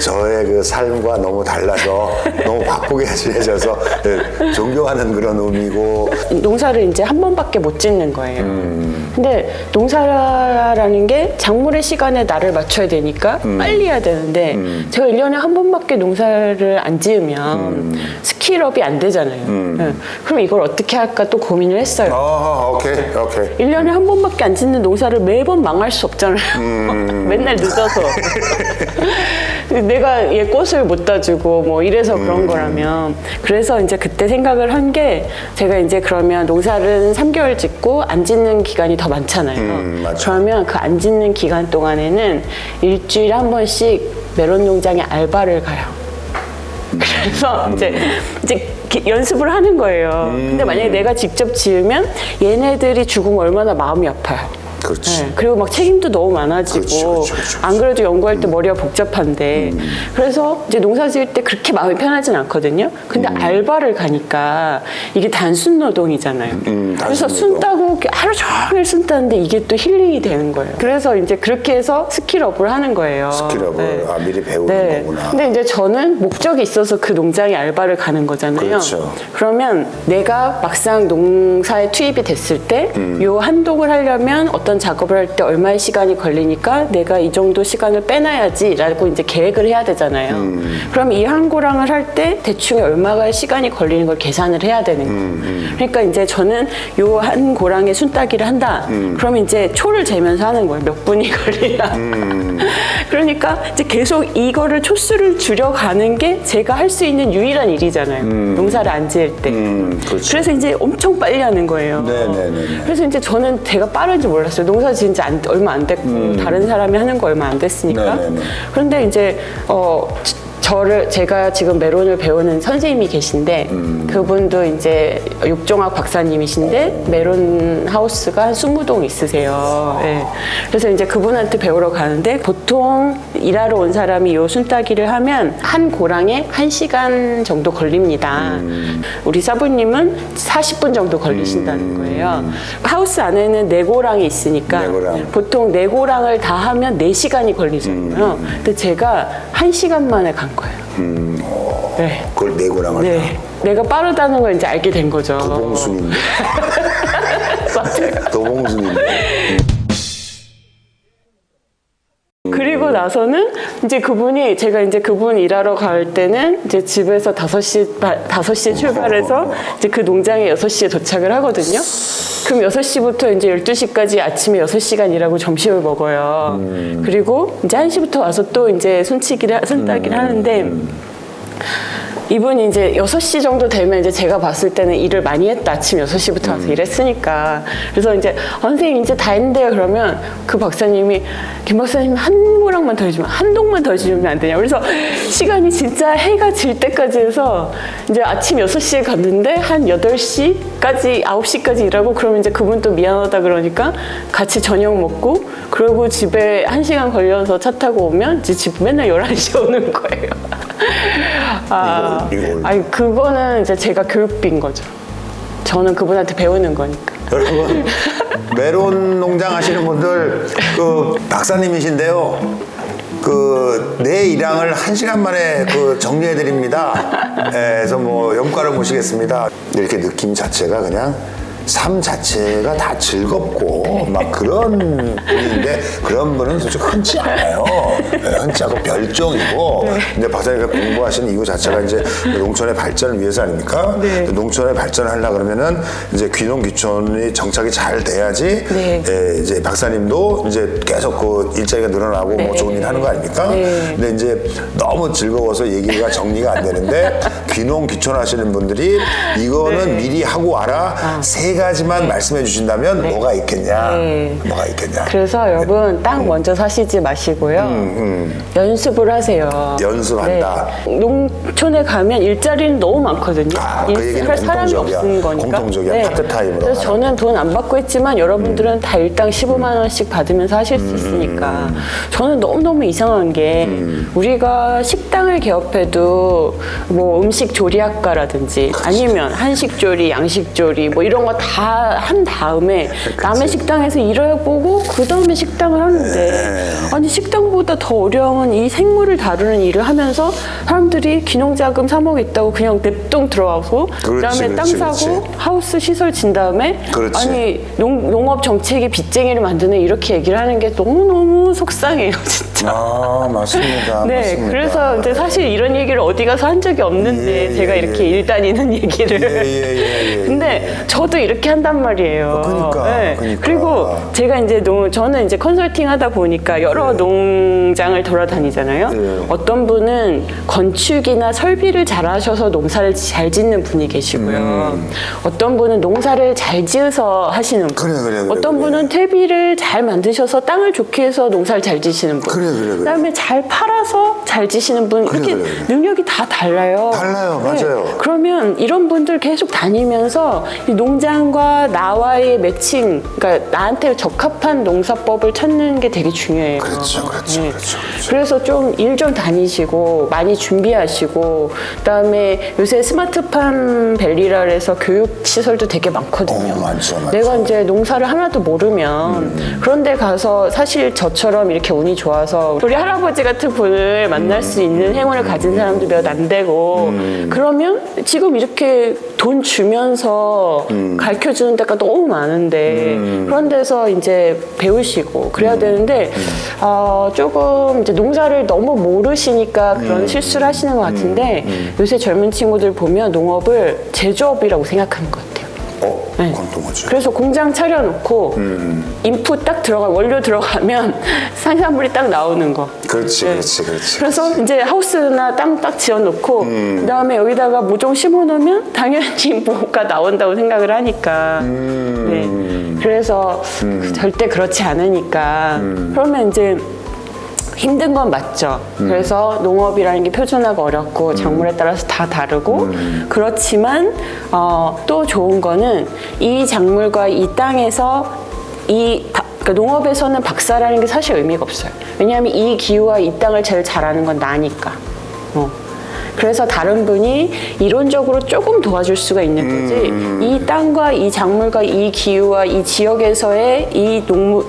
저의 그 삶과 너무 달라서 너무 바쁘게 지내셔서 존경하는 그런 의미고 농사를 이제 한 번밖에 못 짓는 거예요. 근데 농사라는 게 작물의 시간에 나를 맞춰야 되니까 빨리 해야 되는데 제가 1년에 한 번밖에 농사를 안 지으면 스킬업이 안 되잖아요. 네. 그럼 이걸 어떻게 할까 또 고민을 했어요. 오케이. 1년에 한 번밖에 안 짓는 농사를 매번 망할 수 없잖아요. 맨날 늦어서. 내가 얘 꽃을 못 따주고 뭐 이래서 그런 거라면. 그래서 이제 그때 생각을 한 게 제가 이제 그러면 농사를 3개월 짓고 안 짓는 기간이 더 많잖아요. 그러면 그 안 짓는 기간 동안에는 일주일에 한 번씩 메론 농장에 알바를 가요. 그래서 이제 연습을 하는 거예요. 근데 만약에 내가 직접 지으면 얘네들이 죽으면 얼마나 마음이 아파요. 그렇지. 네, 그리고 막 책임도 너무 많아지고 그렇지. 안 그래도 연구할 때 머리가 복잡한데 그래서 이제 농사 지을 때 그렇게 마음이 편하진 않거든요. 근데 알바를 가니까 이게 단순 노동이잖아요. 그래서 순 따고 하루 종일 순 따는데 이게 또 힐링이 되는 거예요. 그래서 이제 그렇게 해서 스킬업을 하는 거예요. 스킬업을 미리 배우는 네. 거구나. 근데 이제 저는 목적이 있어서 그 농장에 알바를 가는 거잖아요. 그렇죠. 그러면 내가 막상 농사에 투입이 됐을 때 요 한독을 하려면 어떤 작업을 할 때 얼마의 시간이 걸리니까 내가 이 정도 시간을 빼놔야지라고 이제 계획을 해야 되잖아요. 그럼 이 한 고랑을 할 때 대충 얼마가 시간이 걸리는 걸 계산을 해야 되는 거예요. 그러니까 이제 저는 요 한 고랑에 순따기를 한다. 그러면 이제 초를 재면서 하는 거예요. 몇 분이 걸리나. 그러니까 이제 계속 이거를 초수를 줄여가는 게 제가 할 수 있는 유일한 일이잖아요. 농사를 안 지을 때. 그렇죠. 그래서 이제 엄청 빨리 하는 거예요. 네네네. 그래서 이제 저는 제가 빠른지 몰랐어요. 농사 지은 지 얼마 안 됐고 다른 사람이 하는 거 얼마 안 됐으니까. 네네네. 그런데 이제 제가 지금 메론을 배우는 선생님이 계신데 그분도 이제 육종학 박사님이신데 메론 하우스가 한 20동 있으세요. 네. 그래서 이제 그분한테 배우러 가는데 보통 일하러 온 사람이 요 순따기를 하면 한 고랑에 1시간 정도 걸립니다. 우리 사부님은 40분 정도 걸리신다는 거예요. 하우스 안에는 4고랑이 있으니까 4고랑. 보통 4고랑을 다 하면 4시간이 걸리잖아요. 근데 제가 1시간 만에 간 거예요. 네. 그걸 내고랑을 네. 내가 빠르다는 걸 이제 알게 된 거죠. 도봉순인데. 맞아요. 도봉순인데. 그리고 나서는 이제 그분이 제가 이제 그분 일하러 갈 때는 이제 집에서 5시에 출발해서 이제 그 농장에 6시에 도착을 하거든요. 그럼 6시부터 이제 12시까지 아침에 6시간 일하고 점심을 먹어요. 그리고 이제 1시부터 와서 또 이제 손따기를 하는데 이분이 이제 6시 정도 되면 이제 제가 봤을 때는 일을 많이 했다. 아침 6시부터 와서 일했으니까. 그래서 이제 선생님 이제 다 했는데요. 그러면 그 박사님이 김 박사님 한 모락만 더 해주면 한 동만 더 해주면 안 되냐. 그래서 시간이 진짜 해가 질 때까지 해서 이제 아침 6시에 갔는데 한 8시까지 9시까지 일하고 그러면 이제 그분 또 미안하다 그러니까 같이 저녁 먹고 그리고 집에 1시간 걸려서 차 타고 오면 이제 집 맨날 11시에 오는 거예요. 이거. 아니 그거는 이제 제가 교육비인 거죠. 저는 그분한테 배우는 거니까. 여러분 메론 농장 하시는 분들 그 박사님이신데요. 그 내 일량을 1시간 만에 그 정리해 드립니다. 그래서 뭐 염가를 모시겠습니다. 이렇게 느낌 자체가 그냥 삶 자체가 다 즐겁고 막 그런 분인데 그런 분은 솔직히 흔치 않아요. 흔치 않고 별종이고. 근데 박사님이 공부하시는 이유 자체가 이제 농촌의 발전을 위해서 아닙니까? 네. 농촌의 발전을 하려 그러면은 이제 귀농 귀촌이 정착이 잘 돼야지. 네. 이제 박사님도 이제 계속 그 일자리가 늘어나고 뭐 좋은 일 하는 거 아닙니까? 네. 근데 이제 너무 즐거워서 얘기가 정리가 안 되는데 귀농 귀촌하시는 분들이 이거는 미리 하고 와라. 세 가지만 말씀해 주신다면 뭐가 있겠냐? 뭐가 있겠냐? 그래서 여러분 땅 먼저 사시지 마시고요. 연습을 하세요. 연습한다. 네. 농촌에 가면 일자리는 너무 많거든요. 그 얘기는 할 사람이 공통적이야. 없는 거니까. 공통적이야. 파트타임으로 그래서 하는. 저는 돈 안 받고 했지만 여러분들은 다 일당 15만 원씩 받으면서 하실 수 있으니까. 저는 너무너무 이상한 게 우리가 식당을 개업해도 뭐 음식 조리학과라든지 아니면 한식 조리, 양식 조리 뭐 이런 거 다 한 다음에 남의 식당에서 일을 해보고 그 다음에 식당을 하는데 아니 식당보다 더 어려운 이 생물을 다루는 일을 하면서 사람들이 귀농자금 3억 있다고 그냥 냅동 들어와서 그다음에 땅 사고 하우스 시설 진 다음에 아니 농업 정책이 빚쟁이를 만드는 이렇게 얘기를 하는 게 너무너무 속상해요 진짜. 아 맞습니다. 네, 맞습니다. 그래서 이제 사실 이런 얘기를 어디 가서 한 적이 없는데 제가 이렇게 일 다니는 얘기를. 근데 저도 이렇게 한단 말이에요. 그러니까. 그리고 제가 이제 저는 이제 컨설팅 하다 보니까 여러 농장을 돌아다니잖아요. 어떤 분은 건축이나 설비를 잘하셔서 농사를 잘 짓는 분이 계시고요. 어떤 분은 농사를 잘 지어서 하시는 분. 어떤 분은 퇴비를 잘 만드셔서 땅을 좋게 해서 농사를 잘 지시는 분. 그다음에 잘 팔아서 잘 지시는 분. 이렇게 능력이 다 달라요. 맞아요. 그러면 이런 분들 계속 다니면서 이 농장과 나와의 매칭, 그러니까 나한테 적합한 농사법을 찾는 게 되게 중요해요. 그렇죠. 그래서 좀 일 좀 다니시고 많이 준비하시고 그다음에 요새 스마트팜 밸리라 해서 교육 시설도 되게 많거든요. 많죠. 내가 이제 농사를 하나도 모르면 그런데 가서 사실 저처럼 이렇게 운이 좋아서 우리 할아버지 같은 분을 만날 수 있는 행운을 가진 사람도 몇 안 되고 그러면 지금 이렇게 돈 주면서 가르쳐 주는 데가 너무 많은데 그런 데서 이제 배우시고 그래야 되는데 조금 이제 농사를 너무 모르시니까 그런 실수를 하시는 것 같은데 요새 젊은 친구들 보면 농업을 제조업이라고 생각하는 것 같아요. 네. 그건 또 뭐죠? 그래서 공장 차려놓고 인풋 딱 원료 들어가면 산산물이 딱 나오는 거. 그렇지. 그래서 이제 하우스나 땅 딱 지어놓고 그다음에 여기다가 모종 심어놓으면 당연히 뭐가 나온다고 생각을 하니까. 네. 그래서 절대 그렇지 않으니까. 그러면 이제 힘든 건 맞죠. 그래서 농업이라는 게 표준화가 어렵고 작물에 따라서 다 다르고 그렇지만 또 좋은 거는 이 작물과 이 땅에서 그러니까 농업에서는 박사라는 게 사실 의미가 없어요. 왜냐하면 이 기후와 이 땅을 제일 잘 아는 건 나니까. 그래서 다른 분이 이론적으로 조금 도와줄 수가 있는 거지 이 땅과 이 작물과 이 기후와 이 지역에서의 이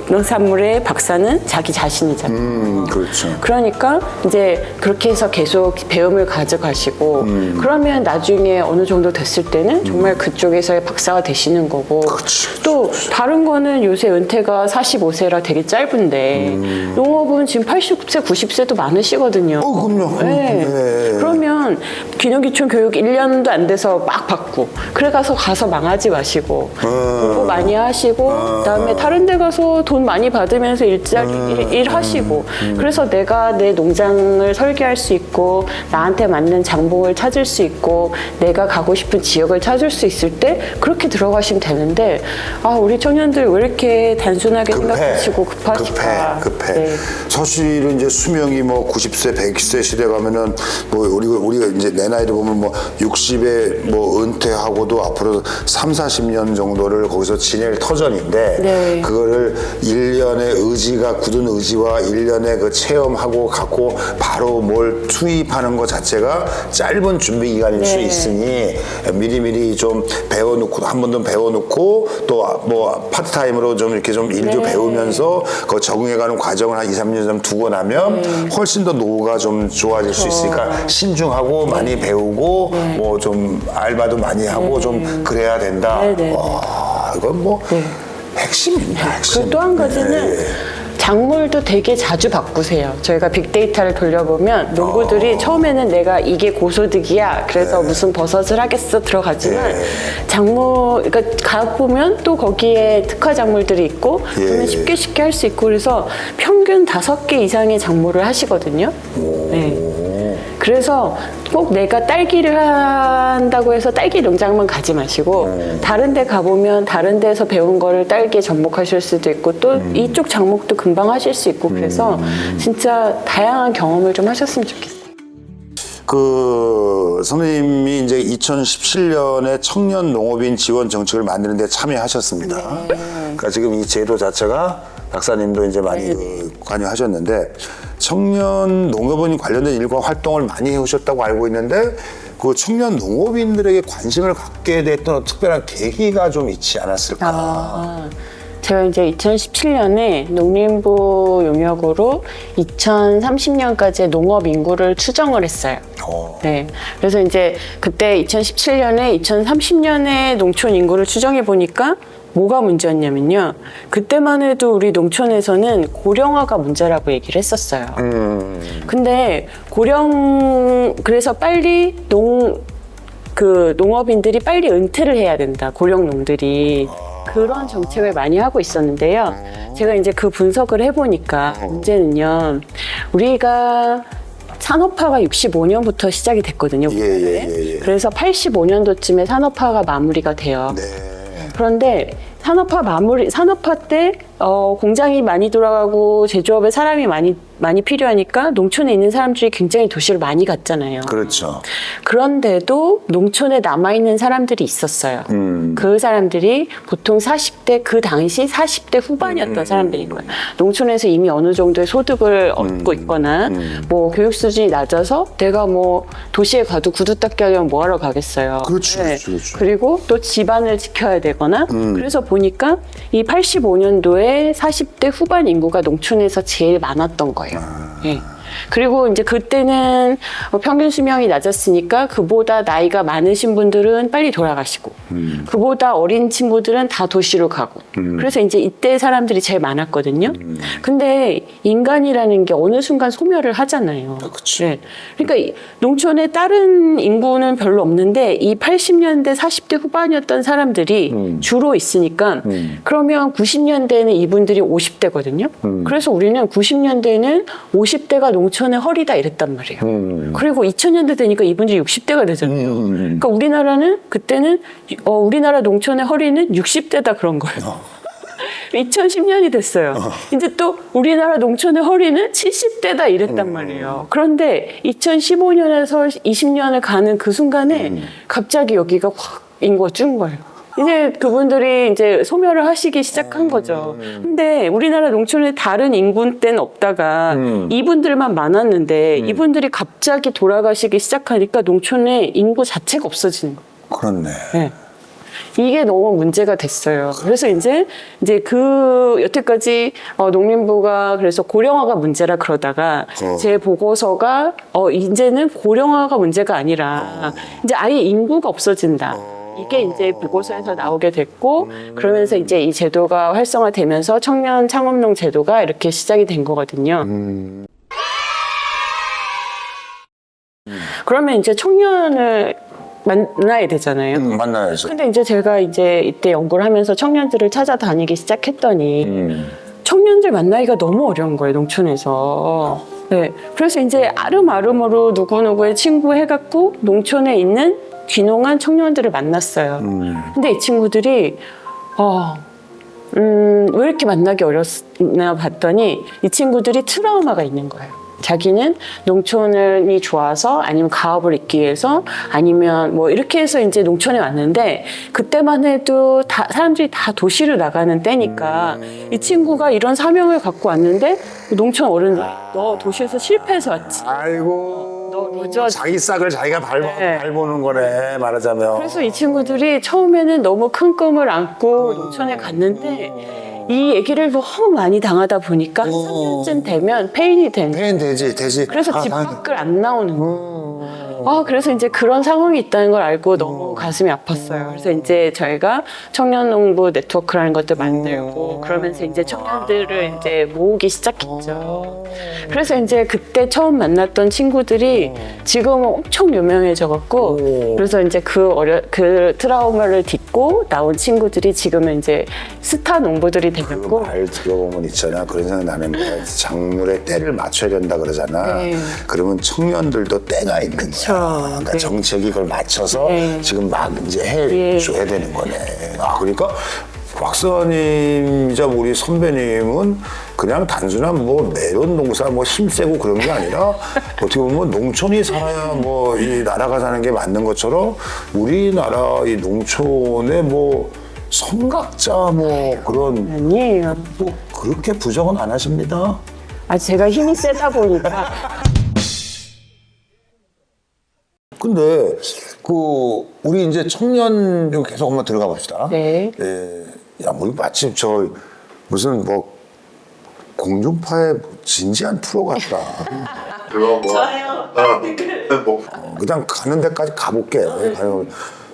농산물의 박사는 자기 자신이잖아요. 그렇죠. 그러니까 이제 그렇게 해서 계속 배움을 가져가시고 그러면 나중에 어느 정도 됐을 때는 정말 그쪽에서의 박사가 되시는 거고 또 다른 거는 요새 은퇴가 45세라 되게 짧은데 농업은 지금 80세, 90세도 많으시거든요. 그럼요. 네. 그러면 기농기촌 교육 1년도 안 돼서 막 받고 그래 가서 망하지 마시고 공부 많이 하시고 그다음에 다른 데 가서 돈 많이 받으면서 일 하시고 그래서 내가 내 농장을 설계할 수 있고 나한테 맞는 장봉을 찾을 수 있고 내가 가고 싶은 지역을 찾을 수 있을 때 그렇게 들어가시면 되는데 우리 청년들 왜 이렇게 단순하게 생각하시고 급하실까? 급해. 네. 사실은 이제 수명이 뭐 90세, 100세 시대 가면은 뭐 우리가 이제 내 나이를 보면 뭐 60에 뭐 은퇴하고도 앞으로 3, 40년 정도를 거기서 지낼 터전인데 네. 그거를 1년의 굳은 의지와 1년의 그 체험하고 갖고 바로 뭘 투입하는 것 자체가 짧은 준비 기간일 수 있으니 미리미리 좀 배워놓고 한 번 더 배워놓고 또 뭐 파트타임으로 좀 이렇게 좀 일도 배우면서 그 적응해가는 과정을 한 2, 3년 좀 두고 나면 훨씬 더 노후가 좀 좋아질 수 있으니까 신중하고 많이 배우고 뭐 좀 알바도 많이 하고 좀 그래야 된다. 이건 뭐 핵심입니다. 핵심. 그리고 또 한 가지는 작물도 되게 자주 바꾸세요. 저희가 빅데이터를 돌려보면 농부들이 처음에는 내가 이게 고소득이야. 그래서 무슨 버섯을 하겠어 들어가지만 그러니까 가보면 또 거기에 특화 작물들이 있고 그러면 쉽게 할 수 있고 그래서 평균 5개 이상의 작물을 하시거든요. 네. 그래서 꼭 내가 딸기를 한다고 해서 딸기 농장만 가지 마시고 다른 데 가보면 다른 데서 배운 거를 딸기에 접목하실 수도 있고 또 이쪽 작목도 금방 하실 수 있고 그래서 진짜 다양한 경험을 좀 하셨으면 좋겠어요. 그 선생님이 이제 2017년에 청년 농업인 지원 정책을 만드는 데 참여하셨습니다. 그러니까 지금 이 제도 자체가 박사님도 이제 많이 관여하셨는데 청년 농업인 관련된 일과 활동을 많이 해오셨다고 알고 있는데 그 청년 농업인들에게 관심을 갖게 됐던 특별한 계기가 좀 있지 않았을까? 제가 이제 2017년에 농림부 용역으로 2030년까지의 농업 인구를 추정을 했어요. 네. 그래서 이제 그때 2017년에 2030년에 농촌 인구를 추정해 보니까 뭐가 문제였냐면요. 그때만 해도 우리 농촌에서는 고령화가 문제라고 얘기를 했었어요. 근데 그래서 빨리 농업인들이 빨리 은퇴를 해야 된다. 고령농들이. 그런 정책을 많이 하고 있었는데요. 제가 이제 그 분석을 해보니까 문제는요. 우리가 산업화가 65년부터 시작이 됐거든요. 그래서 85년도쯤에 산업화가 마무리가 돼요. 그런데 산업화 때 공장이 많이 돌아가고 제조업에 사람이 많이 필요하니까 농촌에 있는 사람들이 굉장히 도시를 많이 갔잖아요. 그렇죠. 그런데도 농촌에 남아있는 사람들이 있었어요. 그 사람들이 보통 40대, 그 당시 40대 후반이었던 사람들인 거예요. 농촌에서 이미 어느 정도의 소득을 얻고 있거나 뭐 교육 수준이 낮아서 내가 뭐 도시에 가도 구두 닦기 하려면 뭐 하러 가겠어요. 그렇죠. 그리고 또 집안을 지켜야 되거나 그래서 보니까 이 85년도에 40대 후반 인구가 농촌에서 제일 많았던 거예요. 네. 그리고 이제 그때는 평균 수명이 낮았으니까 그보다 나이가 많으신 분들은 빨리 돌아가시고 그보다 어린 친구들은 다 도시로 가고 그래서 이제 이때 사람들이 제일 많았거든요. 근데 인간이라는 게 어느 순간 소멸을 하잖아요. 네. 그러니까 농촌에 다른 인구는 별로 없는데 이 80년대 40대 후반이었던 사람들이 주로 있으니까 그러면 90년대에는 이분들이 50대거든요. 그래서 우리는 90년대에는 50대가 농촌의 허리다 이랬단 말이에요. 그리고 2000년대 되니까 이분들이 60대가 되잖아요. 그러니까 우리나라는 그때는 우리나라 농촌의 허리는 60대다 그런 거예요. 2010년이 됐어요. 이제 또 우리나라 농촌의 허리는 70대다 이랬단 말이에요. 그런데 2015년에서 20년을 가는 그 순간에 갑자기 여기가 확 인구가 준 거예요. 이제 그분들이 이제 소멸을 하시기 시작한 거죠. 근데 우리나라 농촌에 다른 인구 때는 없다가 이분들만 많았는데 이분들이 갑자기 돌아가시기 시작하니까 농촌의 인구 자체가 없어지는 거예요. 그렇네. 네. 이게 너무 문제가 됐어요. 그래서 이제 그 여태까지 농림부가 그래서 고령화가 문제라 그러다가 제 보고서가 이제는 고령화가 문제가 아니라 이제 아예 인구가 없어진다. 이게 이제 보고서에서 나오게 됐고 그러면서 이제 이 제도가 활성화되면서 청년 창업농 제도가 이렇게 시작이 된 거거든요. 그러면 이제 청년을 만나야 되잖아요. 만나야죠. 근데 이제 제가 이제 이때 연구를 하면서 청년들을 찾아다니기 시작했더니 청년들 만나기가 너무 어려운 거예요, 농촌에서. 네. 그래서 이제 아름아름으로 누구누구의 친구 해갖고 농촌에 있는 귀농한 청년들을 만났어요. 근데 이 친구들이, 왜 이렇게 만나기 어렵나 봤더니 이 친구들이 트라우마가 있는 거예요. 자기는 농촌이 좋아서 아니면 가업을 잇기 위해서 아니면 뭐 이렇게 해서 이제 농촌에 왔는데 그때만 해도 사람들이 다 도시로 나가는 때니까 이 친구가 이런 사명을 갖고 왔는데 농촌 어른들 너 도시에서 실패해서 왔지. 아이고. 너 루저. 자기 싹을 자기가 네. 밟아보는 거네, 말하자면. 그래서 이 친구들이 처음에는 너무 큰 꿈을 안고 농촌에 갔는데 이 얘기를 너무 많이 당하다 보니까 3년쯤 되면 페인이 된 거예요. 되지. 그래서 집 밖을 안 나오는 거예요. 그래서 이제 그런 상황이 있다는 걸 알고 너무 가슴이 아팠어요. 그래서 이제 저희가 청년농부 네트워크라는 것도 만들고 그러면서 이제 청년들을 이제 모으기 시작했죠. 그래서 이제 그때 처음 만났던 친구들이 지금은 엄청 유명해져갖고 그래서 이제 그 트라우마를 딛고 나온 친구들이 지금은 이제 스타 농부들이 되었고. 말 들어보면 있잖아. 그런 생각 나는 거야. 작물에 때를 맞춰야 된다 그러잖아. 네. 그러면 청년들도 때가 있는 거야. 그러니까 네. 정책이 그걸 맞춰서 지금 막 이제 해줘야 되는 거네. 그러니까 박사님이자 우리 선배님은 그냥 단순한 뭐 매론 농사 뭐 힘세고 그런 게 아니라 어떻게 보면 농촌이 살아야 뭐 이 나라가 사는 게 맞는 것처럼 우리나라 이 농촌의 뭐 선각자 뭐 그런 아니에요. 뭐 그렇게 부정은 안 하십니다. 제가 힘이 세다 보니까. 근데 우리 이제 청년 좀 계속 한번 들어가 봅시다. 네. 야, 뭐 마침 무슨 뭐 공중파의 진지한 프로 같다. 저요. 그냥 가는 데까지 가볼게.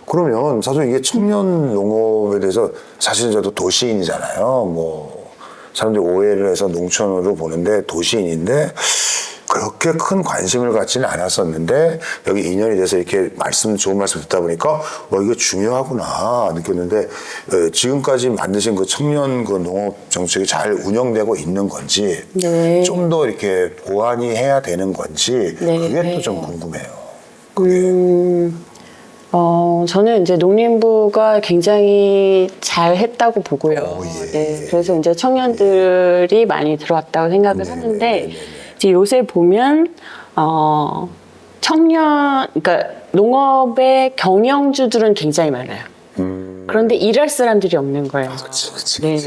그러면 사실 이게 청년 농업에 대해서 사실 저도 도시인이잖아요. 뭐 사람들이 오해를 해서 농촌으로 보는데 도시인인데 그렇게 큰 관심을 갖지는 않았었는데 여기 2년이 돼서 이렇게 좋은 말씀 듣다 보니까 이게 중요하구나 느꼈는데 지금까지 만드신 그 청년 그 농업 정책이 잘 운영되고 있는 건지 네. 좀 더 이렇게 보완이 해야 되는 건지 네. 그게 또 좀 궁금해요. 저는 이제 농림부가 굉장히 잘 했다고 보고요. 예. 네, 그래서 이제 청년들이 많이 들어왔다고 생각을 하는데, 이제 요새 보면, 그러니까 농업의 경영주들은 굉장히 많아요. 그런데 일할 사람들이 없는 거예요. 그치. 네.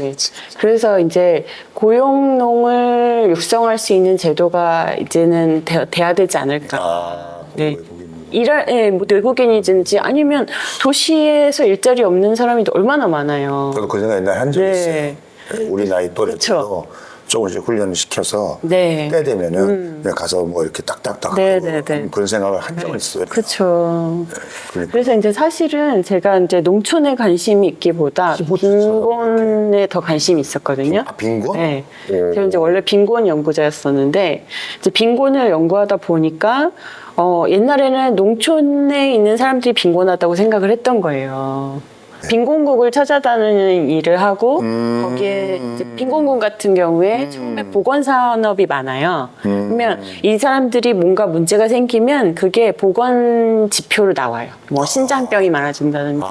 그래서 이제 고용농을 육성할 수 있는 제도가 이제는 돼야 되지 않을까. 네. 뭐 외국인이든지 아니면 도시에서 일자리 없는 사람이 얼마나 많아요. 저도 그 생각 옛날에 한 적이 네. 있어요. 우리 나이 또래도 조금씩 훈련을 시켜서 네. 때 되면은 그냥 가서 뭐 이렇게 딱딱딱 네, 하고 네. 그런 생각을 한 적은 있어요. 그렇죠. 그러니까. 그래서 이제 사실은 제가 이제 농촌에 관심이 있기보다 빈곤에 더 관심이 있었거든요. 빈곤? 네. 제가 이제 원래 빈곤 연구자였었는데 이제 빈곤을 연구하다 보니까 옛날에는 농촌에 있는 사람들이 빈곤하다고 생각을 했던 거예요. 빈곤국을 찾아다니는 일을 하고 거기에 이제 빈곤국 같은 경우에 처음에 보건산업이 많아요. 그러면 이 사람들이 뭔가 문제가 생기면 그게 보건 지표로 나와요. 뭐 신장병이 많아진다든지.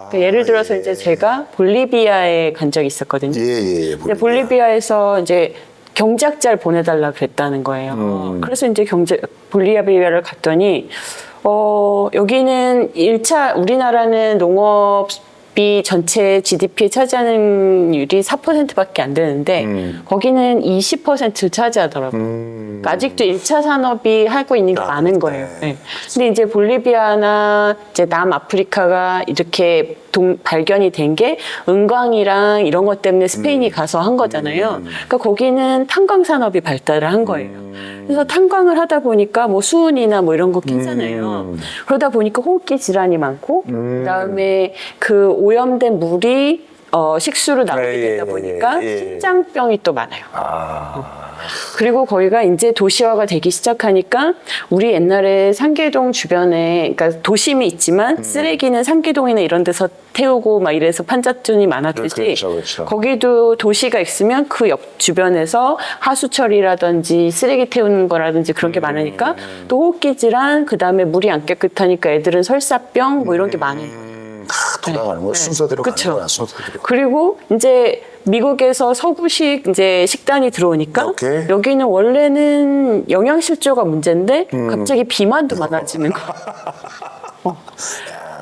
그러니까 예를 들어서 이제 제가 볼리비아에 간 적이 있었거든요. 예. 근데 볼리비아에서 이제 경제학자를 보내달라 그랬다는 거예요. 그래서 이제 볼리비아를 갔더니 여기는 우리나라는 농업 농업이 전체 GDP에 차지하는 율이 4%밖에 안 되는데 거기는 20%를 차지하더라고요. 그러니까 아직도 1차 산업이 하고 있는 게 많은 거예요. 네. 근데 이제 볼리비아나 이제 남아프리카가 이렇게 발견이 된 게 은광이랑 이런 것 때문에 스페인이 가서 한 거잖아요. 그러니까 거기는 탄광 산업이 발달을 한 거예요. 그래서 탄광을 하다 보니까 뭐 수은이나 뭐 이런 거 끼잖아요. 그러다 보니까 호흡기 질환이 많고 그다음에 그 오염된 물이 식수로 나오게 되다 보니까 신장병이 또 많아요. 그리고 거기가 이제 도시화가 되기 시작하니까 우리 옛날에 상계동 주변에 그러니까 도심이 있지만 쓰레기는 상계동이나 이런 데서 태우고 막 이래서 판자촌이 많았듯이 그렇죠. 거기도 도시가 있으면 그 옆 주변에서 하수 처리라든지 쓰레기 태우는 거라든지 그런 게 많으니까 또 호흡기 질환 그다음에 물이 안 깨끗하니까 애들은 설사병 뭐 이런 게 많아요. 돌아가는 거 순서대로 그쵸. 가는 거야, 순서대로. 그리고 이제 미국에서 서구식 이제 식단이 들어오니까 오케이. 여기는 원래는 영양실조가 문제인데 갑자기 비만도 많아지는 거.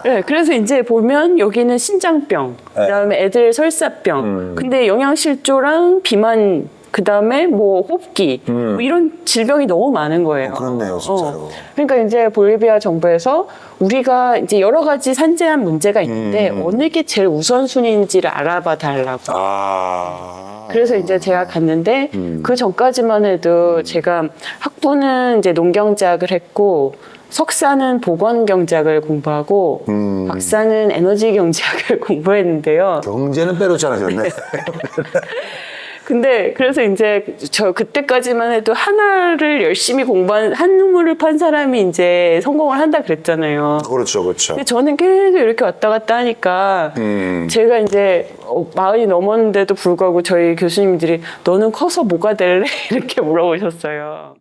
네, 그래서 이제 보면 여기는 신장병, 그다음에 애들 설사병. 근데 영양실조랑 비만 그다음에 뭐 호흡기 뭐 이런 질병이 너무 많은 거예요. 그렇네요, 진짜로. 그러니까 이제 볼리비아 정부에서 우리가 이제 여러 가지 산재한 문제가 있는데 어느 게 제일 우선순위인지를 알아봐 달라고. 그래서 이제 제가 갔는데 그 전까지만 해도 제가 학부는 이제 농경제학을 했고 석사는 보건경제학을 공부하고 박사는 에너지경제학을 공부했는데요. 경제는 빼놓지 않으셨네. 근데 그래서 이제 저 그때까지만 해도 하나를 열심히 공부한 한문을 판 사람이 이제 성공을 한다 그랬잖아요. 그렇죠, 그렇죠. 근데 저는 계속 이렇게 왔다 갔다 하니까 제가 이제 40이 넘었는데도 불구하고 저희 교수님들이 너는 커서 뭐가 될래? 이렇게 물어보셨어요.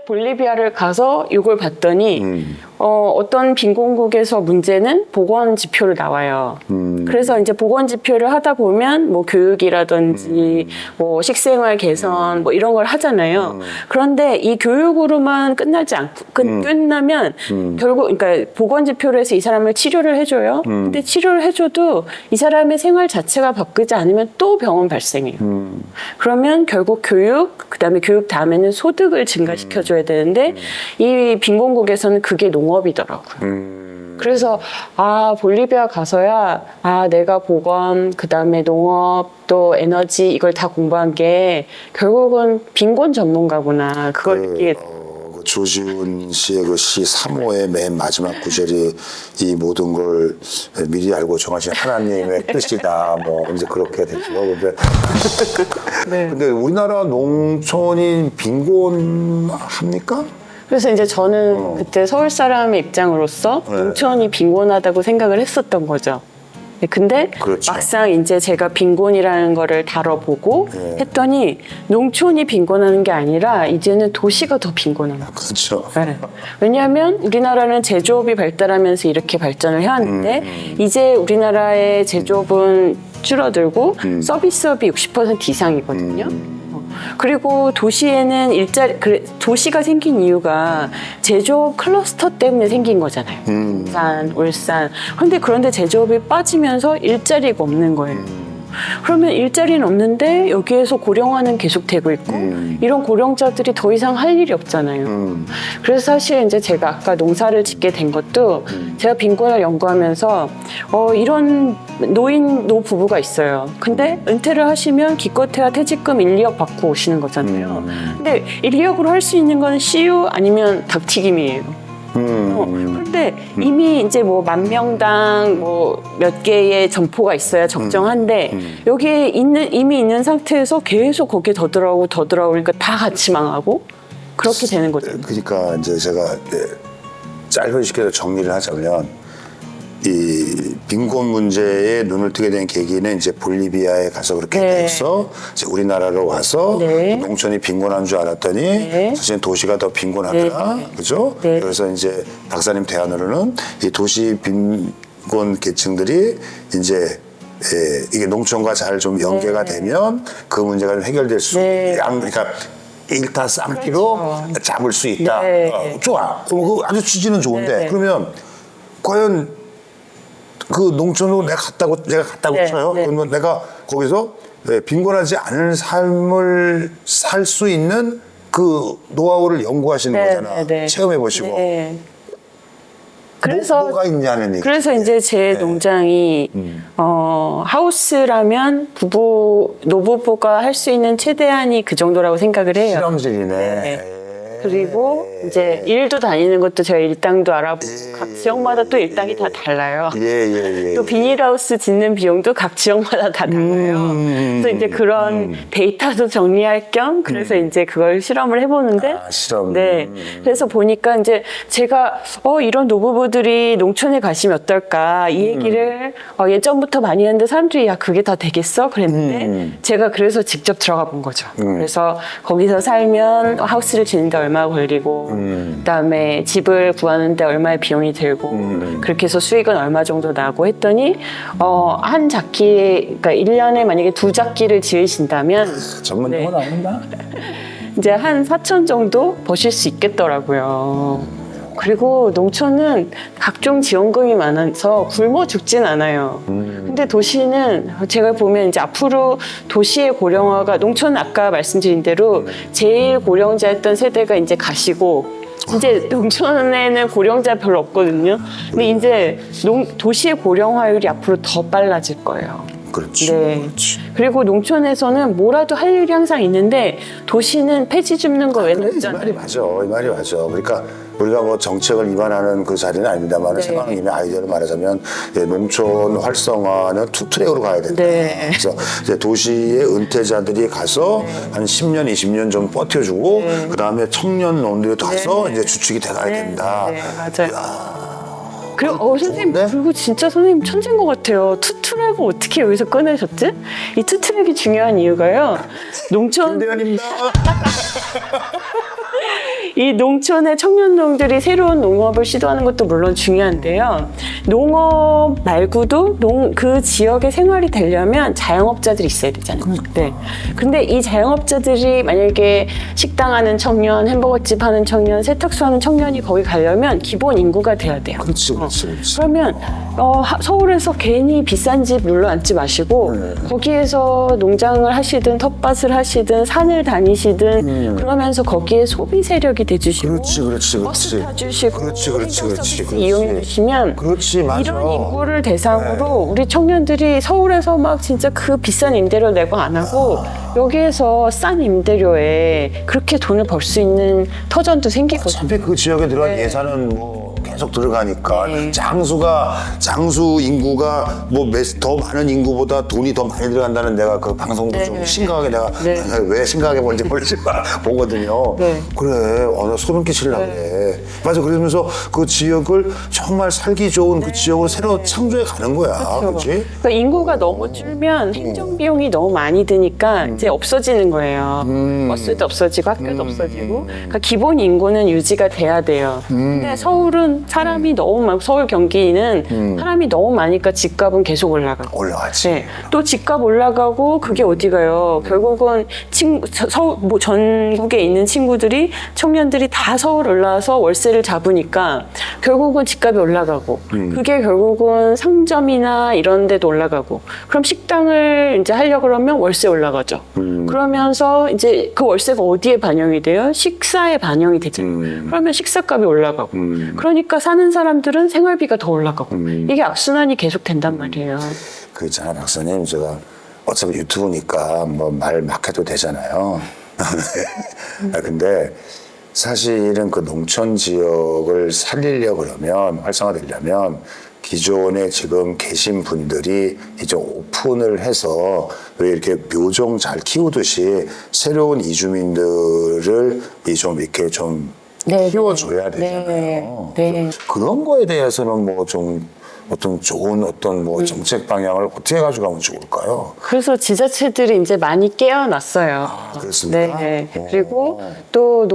볼리비아를 가서 이걸 봤더니 어떤 빈곤국에서 문제는 보건 지표를 나와요. 그래서 이제 보건 지표를 하다 보면 뭐 교육이라든지 뭐 식생활 개선 뭐 이런 걸 하잖아요. 그런데 이 교육으로만 끝나지 않고 끝나면 결국 그러니까 보건 지표를 해서 이 사람을 치료를 해줘요. 근데 치료를 해줘도 이 사람의 생활 자체가 바뀌지 않으면 또 병원 발생해요. 그러면 결국 교육 그다음에 교육 다음에는 소득을 증가시켜줘야 되는데 이 빈곤국에서는 그게 농업이더라고요. 그래서 볼리비아 가서야 내가 보건 그다음에 농업 또 에너지 이걸 다 공부한 게 결국은 빈곤 전문가구나 그걸 느끼게 조지훈 씨의 그 시 3호의 맨 마지막 구절이 이 모든 걸 미리 알고 정하신 하나님의 뜻이다. 뭐 이제 그렇게 되죠. 근데, 네. 근데 우리나라 농촌이 빈곤합니까? 그래서 이제 저는 그때 서울 사람의 입장으로서 농촌이 빈곤하다고 생각을 했었던 거죠. 근데 그렇죠. 막상 이제 제가 빈곤이라는 거를 다뤄보고 했더니 농촌이 빈곤하는 게 아니라 이제는 도시가 더 빈곤한 거예요. 그렇죠. 네. 왜냐하면 우리나라는 제조업이 발달하면서 이렇게 발전을 해왔는데 이제 우리나라의 제조업은 줄어들고 서비스업이 60% 이상이거든요. 그리고 도시에는 도시가 생긴 이유가 제조업 클러스터 때문에 생긴 거잖아요. 부산, 울산. 그런데 제조업이 빠지면서 일자리가 없는 거예요. 그러면 일자리는 없는데 여기에서 고령화는 계속 되고 있고 이런 고령자들이 더 이상 할 일이 없잖아요. 그래서 사실 이제 제가 아까 농사를 짓게 된 것도 제가 빈곤을 연구하면서 이런 노부부가 있어요. 근데 은퇴를 하시면 기껏해야 퇴직금 1, 2억 받고 오시는 거잖아요. 근데 1, 2억으로 할 수 있는 건 CU 아니면 닭튀김이에요. 그런데 이미 이제 뭐 10,000명당 뭐 몇 개의 점포가 있어야 적정한데 여기에 이미 있는 상태에서 계속 거기에 더 들어오니까 다 같이 망하고 그렇게 되는 거죠. 그러니까 이제 제가 짧은 시간에 정리를 하자면 이 빈곤 문제에 눈을 뜨게 된 계기는 이제 볼리비아에 가서 그렇게 돼서 이제 우리나라로 와서 농촌이 빈곤한 줄 알았더니 사실 도시가 더 빈곤하더라, 그죠? 그래서 이제 박사님 대안으로는 이 도시 빈곤 계층들이 이제 이게 농촌과 잘 좀 연계가 되면 그 문제가 좀 해결될 수, 그러니까 일타쌍피로 잡을 수 있다. 좋아. 그 아주 취지는 좋은데 그러면 과연 그 농촌으로 내가 갔다고 쳐요. 그러면 내가 거기서 빈곤하지 않은 삶을 살 수 있는 그 노하우를 연구하시는 거잖아. 체험해 보시고. 그래서 뭐가 있냐는 얘기. 그래서 이제 제 농장이 하우스라면 노부부가 할 수 있는 최대한이 그 정도라고 생각을 해요. 실험실이네. 그리고 이제 일도 다니는 것도 제가 일당도 알아보고 각 지역마다 또 일당이 다 달라요. 또 비닐하우스 짓는 비용도 각 지역마다 다 달라요. 그래서 이제 그런 데이터도 정리할 겸 그래서 이제 그걸 실험을 해보는데 실험. 그래서 보니까 이제 제가 이런 노부부들이 농촌에 가시면 어떨까 이 얘기를 예전부터 많이 했는데 사람들이 야 그게 다 되겠어? 그랬는데 제가 그래서 직접 들어가 본 거죠. 그래서 거기서 살면 하우스를 짓는데 얼마 걸리고 그다음에 집을 구하는데 얼마의 비용이 들고 그렇게 해서 수익은 얼마 정도 나고 했더니 한 작기 그러니까 1년에 만약에 2작기를 지으신다면 전문 용어 나온다. 이제 한 4천 정도 버실 수 있겠더라고요. 그리고 농촌은 각종 지원금이 많아서 굶어 죽진 않아요. 근데 도시는 제가 보면 이제 앞으로 도시의 고령화가 농촌은 아까 말씀드린 대로 제일 고령자였던 세대가 이제 가시고 이제 농촌에는 고령자 별로 없거든요. 근데 이제 도시의 고령화율이 앞으로 더 빨라질 거예요. 그렇지. 그리고 농촌에서는 뭐라도 할 일이 항상 있는데 도시는 폐지 줍는 거 외에는 없잖아요. 이 말이 맞아. 그러니까 우리가 뭐 정책을 위반하는 그 자리는 아닙니다만 생각님의 아이디어를 말하자면 농촌 활성화는 투트랙으로 가야 된다. 그래서 이제 도시의 은퇴자들이 가서 한 10년, 20년 좀 버텨주고 그 다음에 청년 농들이 가서 이제 주축이 돼가야 된다. 맞아요. 그리고 선생님 그리고 진짜 선생님 천재인 것 같아요. 투트랙을 어떻게 여기서 꺼내셨지? 이 투트랙이 중요한 이유가요. 농촌 김대현입니다. 이 농촌의 청년농들이 새로운 농업을 시도하는 것도 물론 중요한데요. 농업 말고도 그 지역의 생활이 되려면 자영업자들이 있어야 되잖아요. 근데 이 자영업자들이 만약에 식당 하는 청년, 햄버거집 하는 청년, 세탁소 하는 청년이 거기 가려면 기본 인구가 돼야 돼요. 그렇지. 그러면 서울에서 괜히 비싼 집 눌러 앉지 마시고 거기에서 농장을 하시든 텃밭을 하시든 산을 다니시든 그러면서 거기에 소비 세력이 돼주시고 버스 타주시고 그렇지. 이용해 주시면 이런 인구를 대상으로 우리 청년들이 서울에서 막 진짜 그 비싼 임대료 내고 안 하고 여기에서 싼 임대료에 그렇게 돈을 벌 수 있는 터전도 생기거든요. 어차피 그 지역에 들어간 예산은 뭐 계속 들어가니까 장수 인구가 뭐 더 많은 인구보다 돈이 더 많이 들어간다는 내가 그 방송도 좀 심각하게 내가 왜 심각하게 뭔지 보거든요. 그래, 나 소름 끼치려고 그래. 맞아. 그러면서 그 지역을 정말 살기 좋은 그 지역으로 새로 창조해 가는 거야. 그렇지? 그러니까 인구가 너무 줄면 행정 비용이 너무 많이 드니까 이제 없어지는 거예요. 버스도 없어지고 학교도 없어지고. 그러니까 기본 인구는 유지가 돼야 돼요. 근데 서울은 사람이 너무 많고 서울 경기는 사람이 너무 많으니까 집값은 계속 올라가고. 올라가지. 네. 또 집값 올라가고 그게 어디 가요? 결국은 뭐 전국에 있는 친구들이 청년들이 다 서울 올라와서 월세를 잡으니까 결국은 집값이 올라가고 그게 결국은 상점이나 이런 데도 올라가고 그럼 식당을 이제 하려고 그러면 월세 올라가죠. 그러면서 이제 그 월세가 어디에 반영이 돼요? 식사에 반영이 되잖아요. 그러면 식사값이 올라가고 그러니까 사는 사람들은 생활비가 더 올라가고 이게 악순환이 계속 된단 말이에요. 그 있잖아, 박사님, 제가 어차피 유튜브니까 뭐 말 막 해도 되잖아요. 근데 사실은 그 농촌 지역을 살리려고 그러면, 활성화되려면 기존에 지금 계신 분들이 이제 오픈을 해서 왜 이렇게 묘종 잘 키우듯이 새로운 이주민들을 좀 이렇게 좀 네, 키워줘야 되잖아요. 네. 그런 거에 대해서는 뭐 좀 어떤 좋은 어떤 뭐 정책 방향을 어떻게 가져가면 좋을까요? 그래서 지자체들이 이제 많이 깨어났어요. 그렇습니까? 네. 오. 그리고 또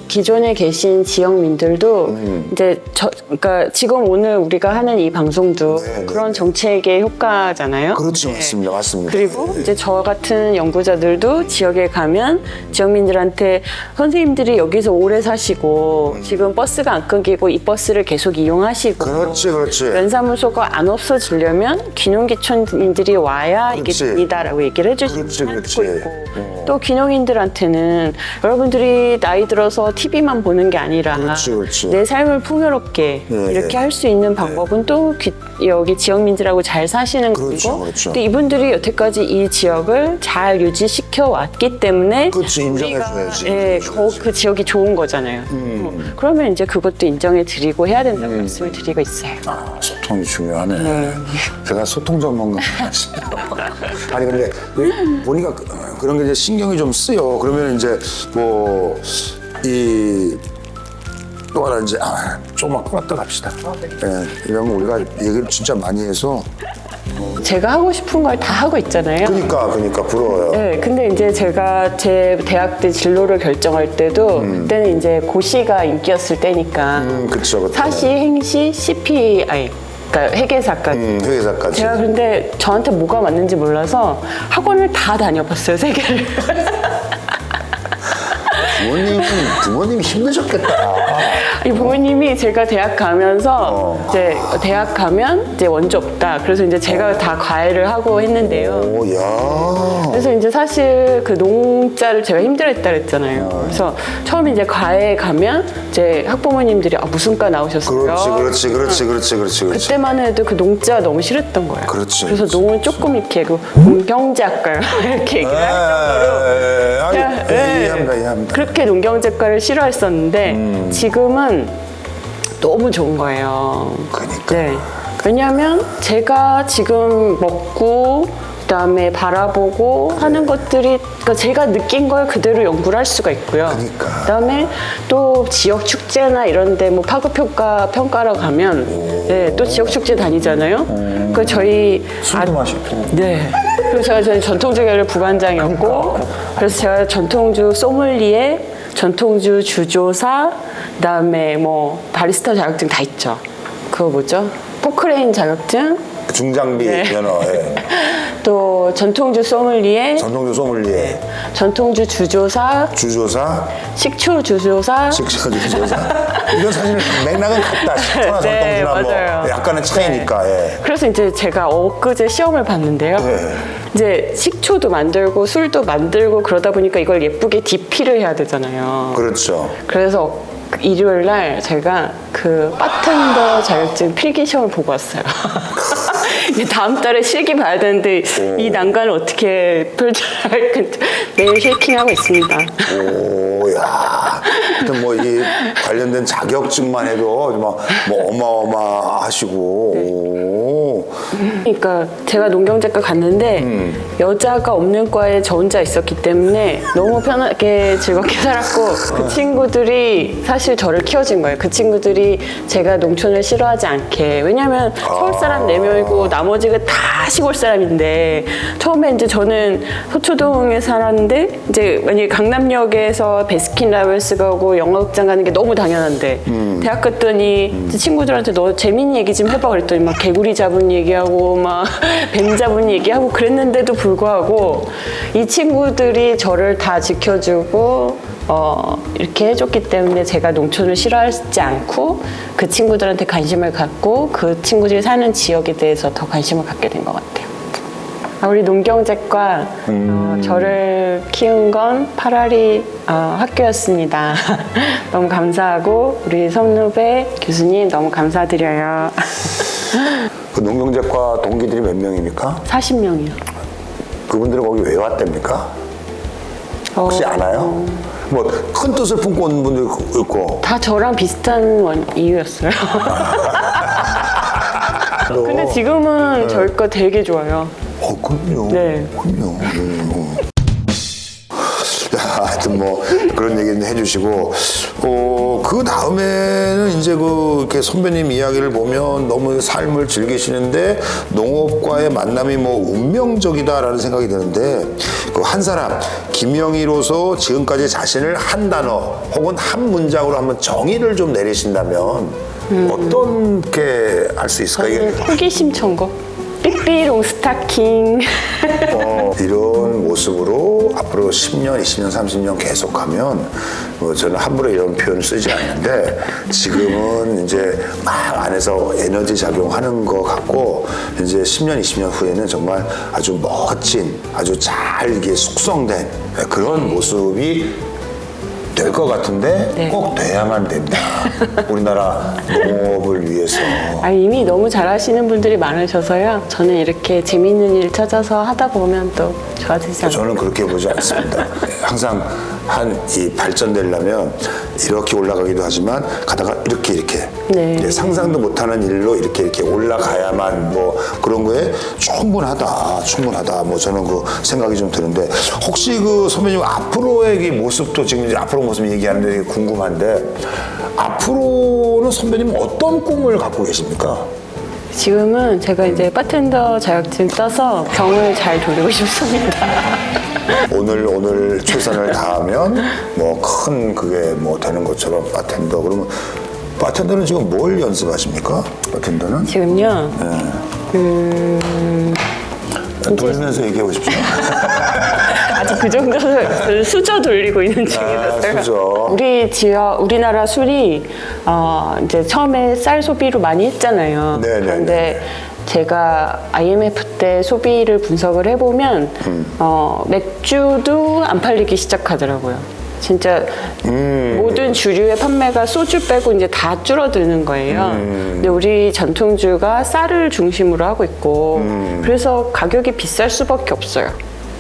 기존에 계신 지역민들도 이제 그러니까 지금 오늘 우리가 하는 이 방송도 네, 그런 네. 정책의 효과잖아요. 그렇죠, 맞습니다, 맞습니다. 그리고 이제 저와 같은 연구자들도 지역에 가면 지역민들한테 선생님들이 여기서 오래 사시고 지금 버스가 안 끊기고 이 버스를 계속 이용하시고 그렇지, 그렇지. 면사무소가 안 없어지려면 귀농귀촌인들이 와야 이게 그렇지. 됩니다라고 얘기를 해주시고 그렇지. 있고 또 귀농인들한테는 여러분들이 나이 들어서 TV만 보는 게 아니라 그렇지. 내 삶을 풍요롭게 네. 이렇게 할 수 있는 방법은 또 여기 지역민들하고 잘 사시는 그렇죠, 거고 그렇죠. 또 이분들이 여태까지 이 지역을 잘 유지시켜 왔기 때문에 그렇지, 우리가 인정해줘야지. 예, 인정해줘야지. 그 지역이 좋은 거잖아요. 그러면 이제 그것도 인정해 드리고 해야 된다고 말씀을 드리고 있어요. 아, 소통이 중요하네. 제가 소통 전문가 아니 근데 보니까 그런 게 이제 신경이 좀 쓰여. 그러면 이제 뭐 이 또 하나 이제 조금만 끌었다 갑시다. 예, 이러면 우리가 얘기를 진짜 많이 해서 제가 하고 싶은 걸 다 하고 있잖아요. 그러니까 부러워요. 네, 근데 이제 제가 제 대학 때 진로를 결정할 때도 그때는 이제 고시가 인기였을 때니까 그쵸, 그때. 사시, 행시, CPI 그러니까 회계사까지. 회계사까지. 제가 근데 저한테 뭐가 맞는지 몰라서 학원을 다 다녀봤어요, 세 개를. 부모님 힘드셨겠다. 이 부모님이 제가 대학 가면서 이제 대학 가면 이제 원조 없다. 그래서 이제 제가 다 과외를 하고 했는데요. 오, 야. 그래서 이제 사실 그 농자를 제가 힘들었다 그랬잖아요. 그래서 처음에 이제 과외 가면 이제 학부모님들이 무슨 과 나오셨어요? 그렇지. 그때만 해도 그 농자가 너무 싫었던 거예요. 그렇지, 그래서 그렇지. 농을 조금 이렇게 그 농경제학과요 이렇게 얘기를 할 정도로 이해합니다. 그렇게 농경제과를 싫어했었는데 지금은 너무 좋은 거예요. 그러니까. 네. 왜냐하면 제가 지금 먹고 그다음에 바라보고 하는 것들이 그러니까 제가 느낀 걸 그대로 연구를 할 수가 있고요. 그러니까. 그다음에 또 지역 축제나 이런데 뭐 파급효과 평가러 가면 네, 또 지역 축제 다니잖아요. 그 저희 술도 마시고. 네. 그래서 제가 전통주 계열 부반장이었고 그래서 제가 전통주 소믈리에, 전통주 주조사, 그다음에 뭐 바리스타 자격증 다 있죠. 그거 뭐죠? 포크레인 자격증. 중장비 네. 면허. 예. 또 전통주 소믈리에, 전통주 소믈리에, 전통주 주조사, 주조사, 식초 주조사. 식사 주조사. 이건 사실 맥락은 같다. 식초나 네, 전통주나 맞아요. 뭐 약간의 차이니까. 예. 그래서 이제 제가 엊그제 시험을 봤는데요. 네. 이제 식초도 만들고 술도 만들고 그러다 보니까 이걸 예쁘게 DP를 해야 되잖아요. 그렇죠. 그래서 일요일 날 제가 그 바텐더 자격증 필기 시험을 보고 왔어요. 이제 다음 달에 실기 봐야 되는데 이 난관을 어떻게 펼쳐야 할지 매일 쉐이킹하고 있습니다. 오, 야. 하여튼 뭐 이 관련된 자격증만 해도 뭐 어마어마하시고. 오. 그러니까 제가 농경제과 갔는데 여자가 없는 과에 저 혼자 있었기 때문에 너무 편하게 즐겁게 살았고 그 친구들이 사실 저를 키워준 거예요. 그 친구들이 제가 농촌을 싫어하지 않게. 왜냐면 서울 사람 4명이고 나머지가 다 시골 사람인데 처음에 이제 저는 서초동에 살았는데 이제 만약에 강남역에서 베스킨라빈스 가고 영화극장 가는 게 너무 당연한데 대학 갔더니 친구들한테 너 재밌는 얘기 좀 해봐 그랬더니 막 개구리 잡은 얘기하고 막 뱀 잡은 얘기하고 그랬는데도 불구하고 이 친구들이 저를 다 지켜주고 이렇게 해줬기 때문에 제가 농촌을 싫어하지 않고 그 친구들한테 관심을 갖고 그 친구들이 사는 지역에 대해서 더 관심을 갖게 된 것 같아요. 우리 농경제과 저를 키운 건 파라리 학교였습니다. 너무 감사하고 우리 선후배 교수님 너무 감사드려요. 그 농경제과 동기들이 몇 명입니까? 40명이요. 그분들은 거기 왜 왔답니까? 혹시 아나요? 뭐 큰 뜻을 품고 온 분도 있고. 다 저랑 비슷한 이유였어요. 근데 지금은 저희 거 되게 좋아요. 그럼요. 네. 그럼요. 하여튼 뭐 그런 얘기는 해주시고, 그 다음에는 이제 이렇게 선배님 이야기를 보면 너무 삶을 즐기시는데 농업과의 만남이 뭐 운명적이다라는 생각이 드는데 그 한 사람 김영희로서 지금까지 자신을 한 단어 혹은 한 문장으로 한번 정의를 좀 내리신다면 어떤 게 할 수 있을까요? 이게 호기심 천국. 삐삐롱 스타킹. 이런 모습으로 앞으로 10년, 20년, 30년 계속하면 저는 함부로 이런 표현을 쓰지 않는데 지금은 이제 막 안에서 에너지 작용하는 것 같고 이제 10년, 20년 후에는 정말 아주 멋진, 아주 잘 이게 숙성된 그런 모습이 될 것 같은데 네. 꼭 돼야만 된다. 우리나라 농업을 위해서. 이미 너무 잘하시는 분들이 많으셔서요. 저는 이렇게 재미있는 일 찾아서 하다 보면 또 좋아지지 않을까. 저는 그렇게 보지 않습니다. 항상 이 발전되려면 이렇게 올라가기도 하지만 가다가 이렇게 네. 상상도 못하는 일로 이렇게 올라가야만 뭐 그런 거에 충분하다. 뭐 저는 그 생각이 좀 드는데 혹시 그 선배님 앞으로의 이 모습도 지금 이제 앞으로 모습 얘기하는데 궁금한데 앞으로는 선배님은 어떤 꿈을 갖고 계십니까? 지금은 제가 이제 바텐더 자격증 따서 병을 잘 돌리고 싶습니다. 오늘 최선을 다하면 뭐 큰 그게 뭐 되는 것처럼 바텐더 그러면 바텐더는 지금 뭘 연습하십니까? 바텐더는? 지금요. 돌리면서 얘기해 보십시오. 아직 그 정도는 수저 돌리고 있는 중이라서요. 수저. 우리나라 술이 이제 처음에 쌀 소비로 많이 했잖아요. 네네네. 그런데 제가 IMF 때 소비를 분석을 해보면 맥주도 안 팔리기 시작하더라고요. 진짜 모든 주류의 판매가 소주 빼고 이제 다 줄어드는 거예요. 근데 우리 전통주가 쌀을 중심으로 하고 있고 그래서 가격이 비쌀 수밖에 없어요.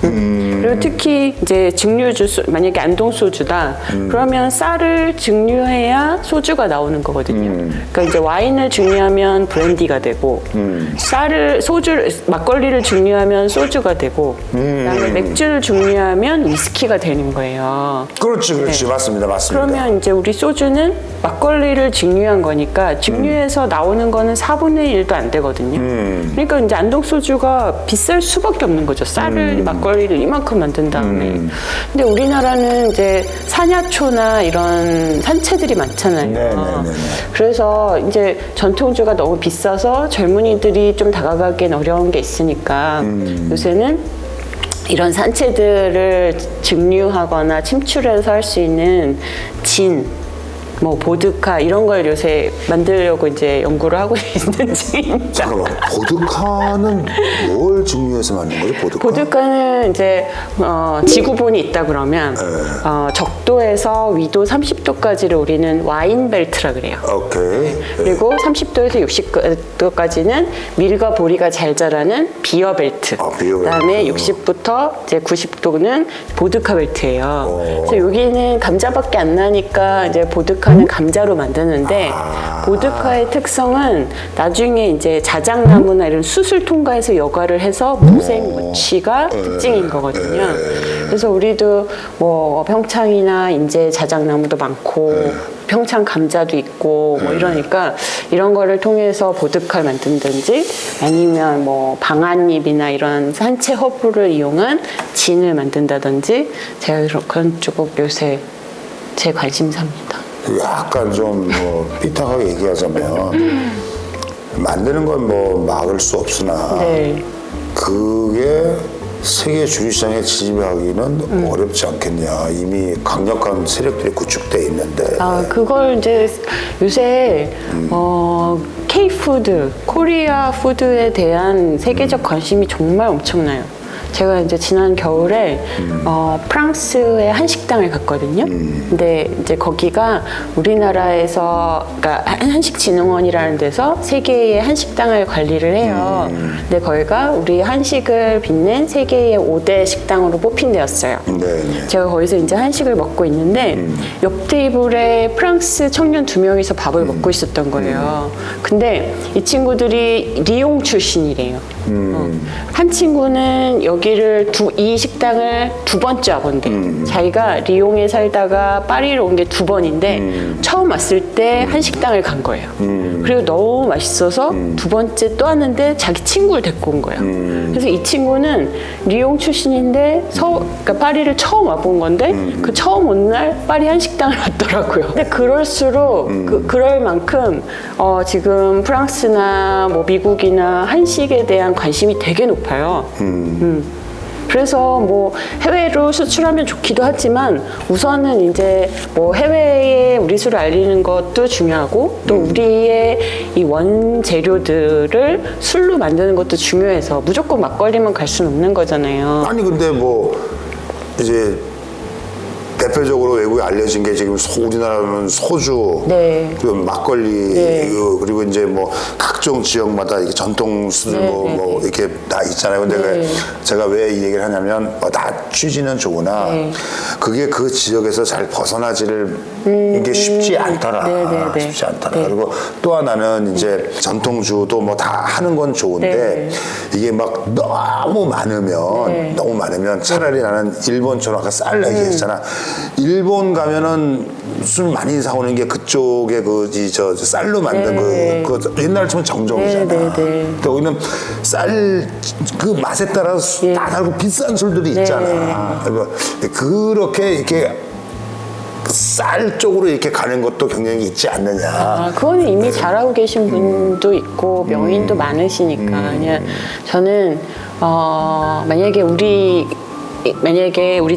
그리고 특히 이제 증류주, 만약에 안동소주다 그러면 쌀을 증류해야 소주가 나오는 거거든요. 그러니까 이제 와인을 증류하면 브랜디가 되고 막걸리를 증류하면 소주가 되고 그다음에 맥주를 증류하면 위스키가 되는 거예요. 그렇지. 네. 맞습니다. 그러면 이제 우리 소주는 막걸리를 증류한 거니까 증류해서 나오는 거는 4분의 1도 안 되거든요. 그러니까 이제 안동소주가 비쌀 수밖에 없는 거죠. 쌀을 막걸리를 이만큼 만든 다음에. 근데 우리나라는 이제 산야초나 이런 산채들이 많잖아요. 네네네네. 그래서 이제 전통주가 너무 비싸서 젊은이들이 좀 다가가기엔 어려운 게 있으니까 요새는 이런 산채들을 증류하거나 침출해서 할 수 있는 뭐 보드카 이런 걸 요새 만들려고 이제 연구를 하고 있는 중입니다. 잠깐만, 보드카는 뭘 증류해서 만든 거죠? 보드카? 보드카는 이제 지구본이 있다 그러면 적도에서 위도 30도까지를 우리는 와인 벨트라 그래요. 오케이. 그리고 30도에서 60도까지는 밀과 보리가 잘 자라는 비어 벨트. 비어 벨트. 그다음에 60부터 이제 90도는 보드카 벨트예요. 그래서 여기는 감자밖에 안 나니까 이제 보드카 보드카는 감자로 만드는데 보드카의 특성은 나중에 이제 자작나무나 이런 수술 통과해서 여과를 해서 무색 무취가 특징인 거거든요. 그래서 우리도 뭐 평창이나 이제 자작나무도 많고 평창 감자도 있고 뭐 이러니까 이런 거를 통해서 보드카를 만든다든지 아니면 뭐 방아잎이나 이런 산채 허브를 이용한 진을 만든다든지 제가 그런 쪽 요새 제 관심사입니다. 약간 좀 뭐 삐딱하게 얘기하자면 만드는 건 뭐 막을 수 없으나 네. 그게 세계 주류시장에 진입하기는 어렵지 않겠냐. 이미 강력한 세력들이 구축돼 있는데. 그걸 이제 요새 K-푸드, 코리아 푸드에 대한 세계적 관심이 정말 엄청나요. 제가 이제 지난 겨울에 프랑스의 한식당을 갔거든요. 근데 이제 거기가 우리나라에서, 그러니까 한식진흥원이라는 데서 세계의 한식당을 관리를 해요. 근데 거기가 우리 한식을 빛낸 세계의 5대 식당으로 뽑힌 데였어요. 네. 제가 거기서 이제 한식을 먹고 있는데 옆 테이블에 프랑스 청년 2명이서 밥을 먹고 있었던 거예요. 근데 이 친구들이 리옹 출신이래요. 한 친구는 여기를 이 식당을 2번째 와본대. 자기가 리옹에 살다가 파리로 온 게 2번인데 처음 왔을 때 한 식당을 간 거예요. 그리고 너무 맛있어서 2번째 또 왔는데 자기 친구를 데리고 온 거예요. 그래서 이 친구는 리옹 출신인데 그러니까 파리를 처음 와본 건데 그 처음 온 날 파리 한 식당을 왔더라고요. 근데 그럴수록 그럴 만큼 지금 프랑스나 뭐 미국이나 한식에 대한 관심이 되게 높아요. 그래서 뭐 해외로 수출하면 좋기도 하지만 우선은 이제 뭐 해외에 우리 술을 알리는 것도 중요하고 또 우리의 이 원재료들을 술로 만드는 것도 중요해서 무조건 막걸리만 갈 수는 없는 거잖아요. 아니 근데 뭐 이제 대표적으로 외국에 알려진 게 지금 우리나라는 소주, 네. 그리고 막걸리, 네. 그리고 이제 뭐 각종 지역마다 이게 전통 술 네, 뭐 이렇게 다 있잖아요. 근데 네. 제가 왜 이 얘기를 하냐면 다 취지는 좋으나 네. 그게 그 지역에서 잘 벗어나지를 이게 쉽지 않더라. 네. 쉽지 않더라. 네. 그리고 또 하나는 이제 전통주도 뭐 다 하는 건 좋은데 이게 막 너무 많으면 차라리 나는 일본처럼 아까 쌀 얘기했잖아. 일본 가면은 술 많이 사오는 게 그쪽에 저 쌀로 만든 그 옛날처럼 정정이잖아. 근데 여기는 쌀 그 맛에 따라 다 다르고 비싼 술들이 있잖아. 그렇게 이렇게 쌀 쪽으로 이렇게 가는 것도 경향이 있지 않느냐. 그거는 이미 잘하고 계신 분도 있고 명인도 많으시니까. 그냥 저는 만약에 우리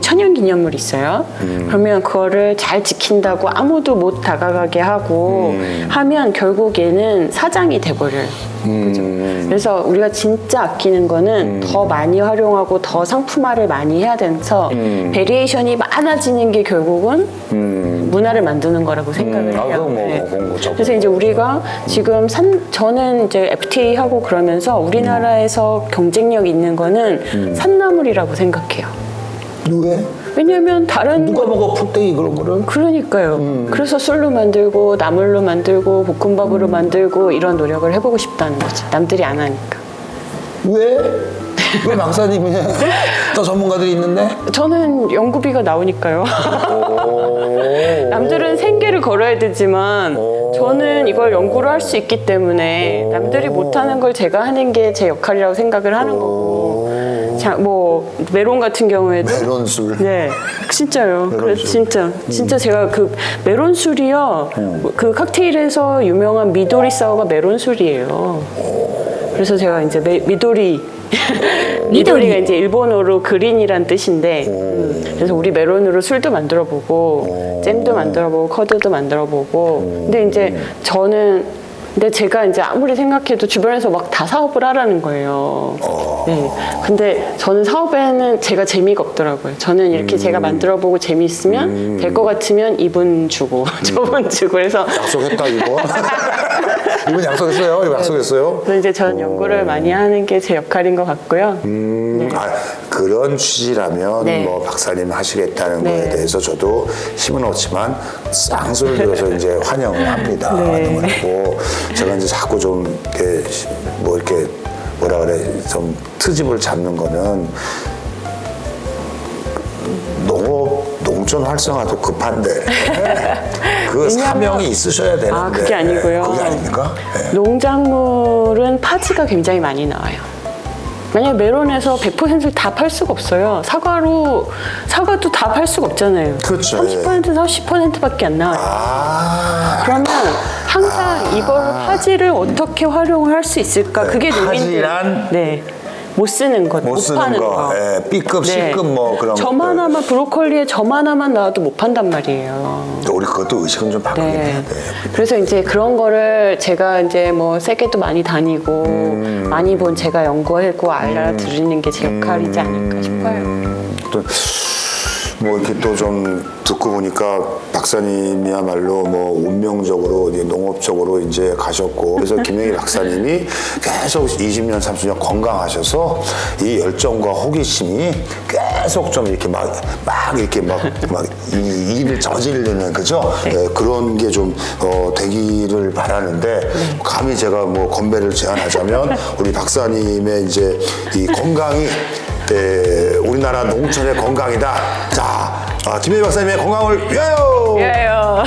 천연기념물이 있어요. 그러면 그거를 잘 지킨다고 아무도 못 다가가게 하고 하면 결국 얘는 사장이 돼버려요. 그죠? 그래서 우리가 진짜 아끼는 거는 더 많이 활용하고 더 상품화를 많이 해야 돼서 베리에이션이 많아지는 게 결국은 문화를 만드는 거라고 생각을 해요. 그래서 이제 우리가 지금 저는 이제 FTA 하고 그러면서 우리나라에서 경쟁력 있는 거는 산나물이라고 생각해요. 왜? 왜냐면 다른 누가 먹어 풀떼기 그런 거를? 그러니까요. 그래서 술로 만들고 나물로 만들고 볶음밥으로 만들고 이런 노력을 해보고 싶다는 거죠. 남들이 안 하니까. 왜? 왜 박사님이 더 전문가들이 있는데? 저는 연구비가 나오니까요. 남들은 생계를 걸어야 되지만 저는 이걸 연구를 할 수 있기 때문에 남들이 못하는 걸 제가 하는 게 제 역할이라고 생각을 하는 거고. 자, 뭐 메론 같은 경우에도 메론술. 네, 진짜요. 그래서 진짜 제가 그 메론술이요. 그 칵테일에서 유명한 미도리 사워가 메론술이에요. 그래서 제가 이제 미도리가 이제 일본어로 그린이란 뜻인데 그래서 우리 메론으로 술도 만들어보고 잼도 만들어보고 커드도 만들어보고 근데 제가 이제 아무리 생각해도 주변에서 막 다 사업을 하라는 거예요. 네. 근데 저는 사업에는 제가 재미가 없더라고요. 저는 이렇게 제가 만들어보고 재미있으면 될 것 같으면 이분 주고 저분 주고 그래서 약속했다 이거. 이분 약속했어요. 이거 약속했어요. 그래서 이제 저는 연구를 많이 하는 게 제 역할인 것 같고요. 네. 그런 취지라면 네. 뭐 박사님 하시겠다는 네. 거에 대해서 저도 힘은 없지만 쌍수를 들어서 이제 환영을 합니다. 네. 환영을 하고 제가 이제 자꾸 좀 이렇게 뭐 이렇게 뭐라 그래 좀 트집을 잡는 거는 농촌 활성화도 급한데 그 사명이 있으셔야 되는데 아, 그게 아니고요. 그게 아닙니까? 네. 농작물은 파지가 굉장히 많이 나와요. 만약에 메론에서 100%를 다 팔 수가 없어요. 사과도 다 팔 수가 없잖아요. 그렇죠. 30%, 40%밖에 안 나와요. 아, 그러면 항상 이걸 파지를 어떻게 활용을 할 수 있을까? 그게 농민들 파지란? 네. 못 쓰는 것, 못 못 쓰는 파는 거, 거. 예, B급, C급 뭐 그런 점 것들. 하나만 브로콜리에 점 하나만 나와도 못 판단 말이에요. 우리 그것도 의식은 좀 바꾸긴 네. 해야 돼. 그래서 이제 그런 거를 제가 이제 뭐 세계도 많이 다니고 많이 본 제가 연구하고 알려드리는 게 제 역할이지 않을까 싶어요. 또 뭐 이렇게 또 좀 듣고 보니까 박사님이야말로 뭐 운명적으로 이제 농업 쪽으로 이제 가셨고 그래서 김영희 박사님이 계속 20년, 30년 건강하셔서 이 열정과 호기심이 계속 좀 이렇게 막 이렇게 막 이 일을 저지르는 그죠? 네. 예, 그런 게 좀 되기를 바라는데 감히 제가 뭐 건배를 제안하자면 우리 박사님의 이제 이 건강이 우리나라 농촌의 건강이다. 자, 김혜희 박사님의 건강을 위하여! 예요.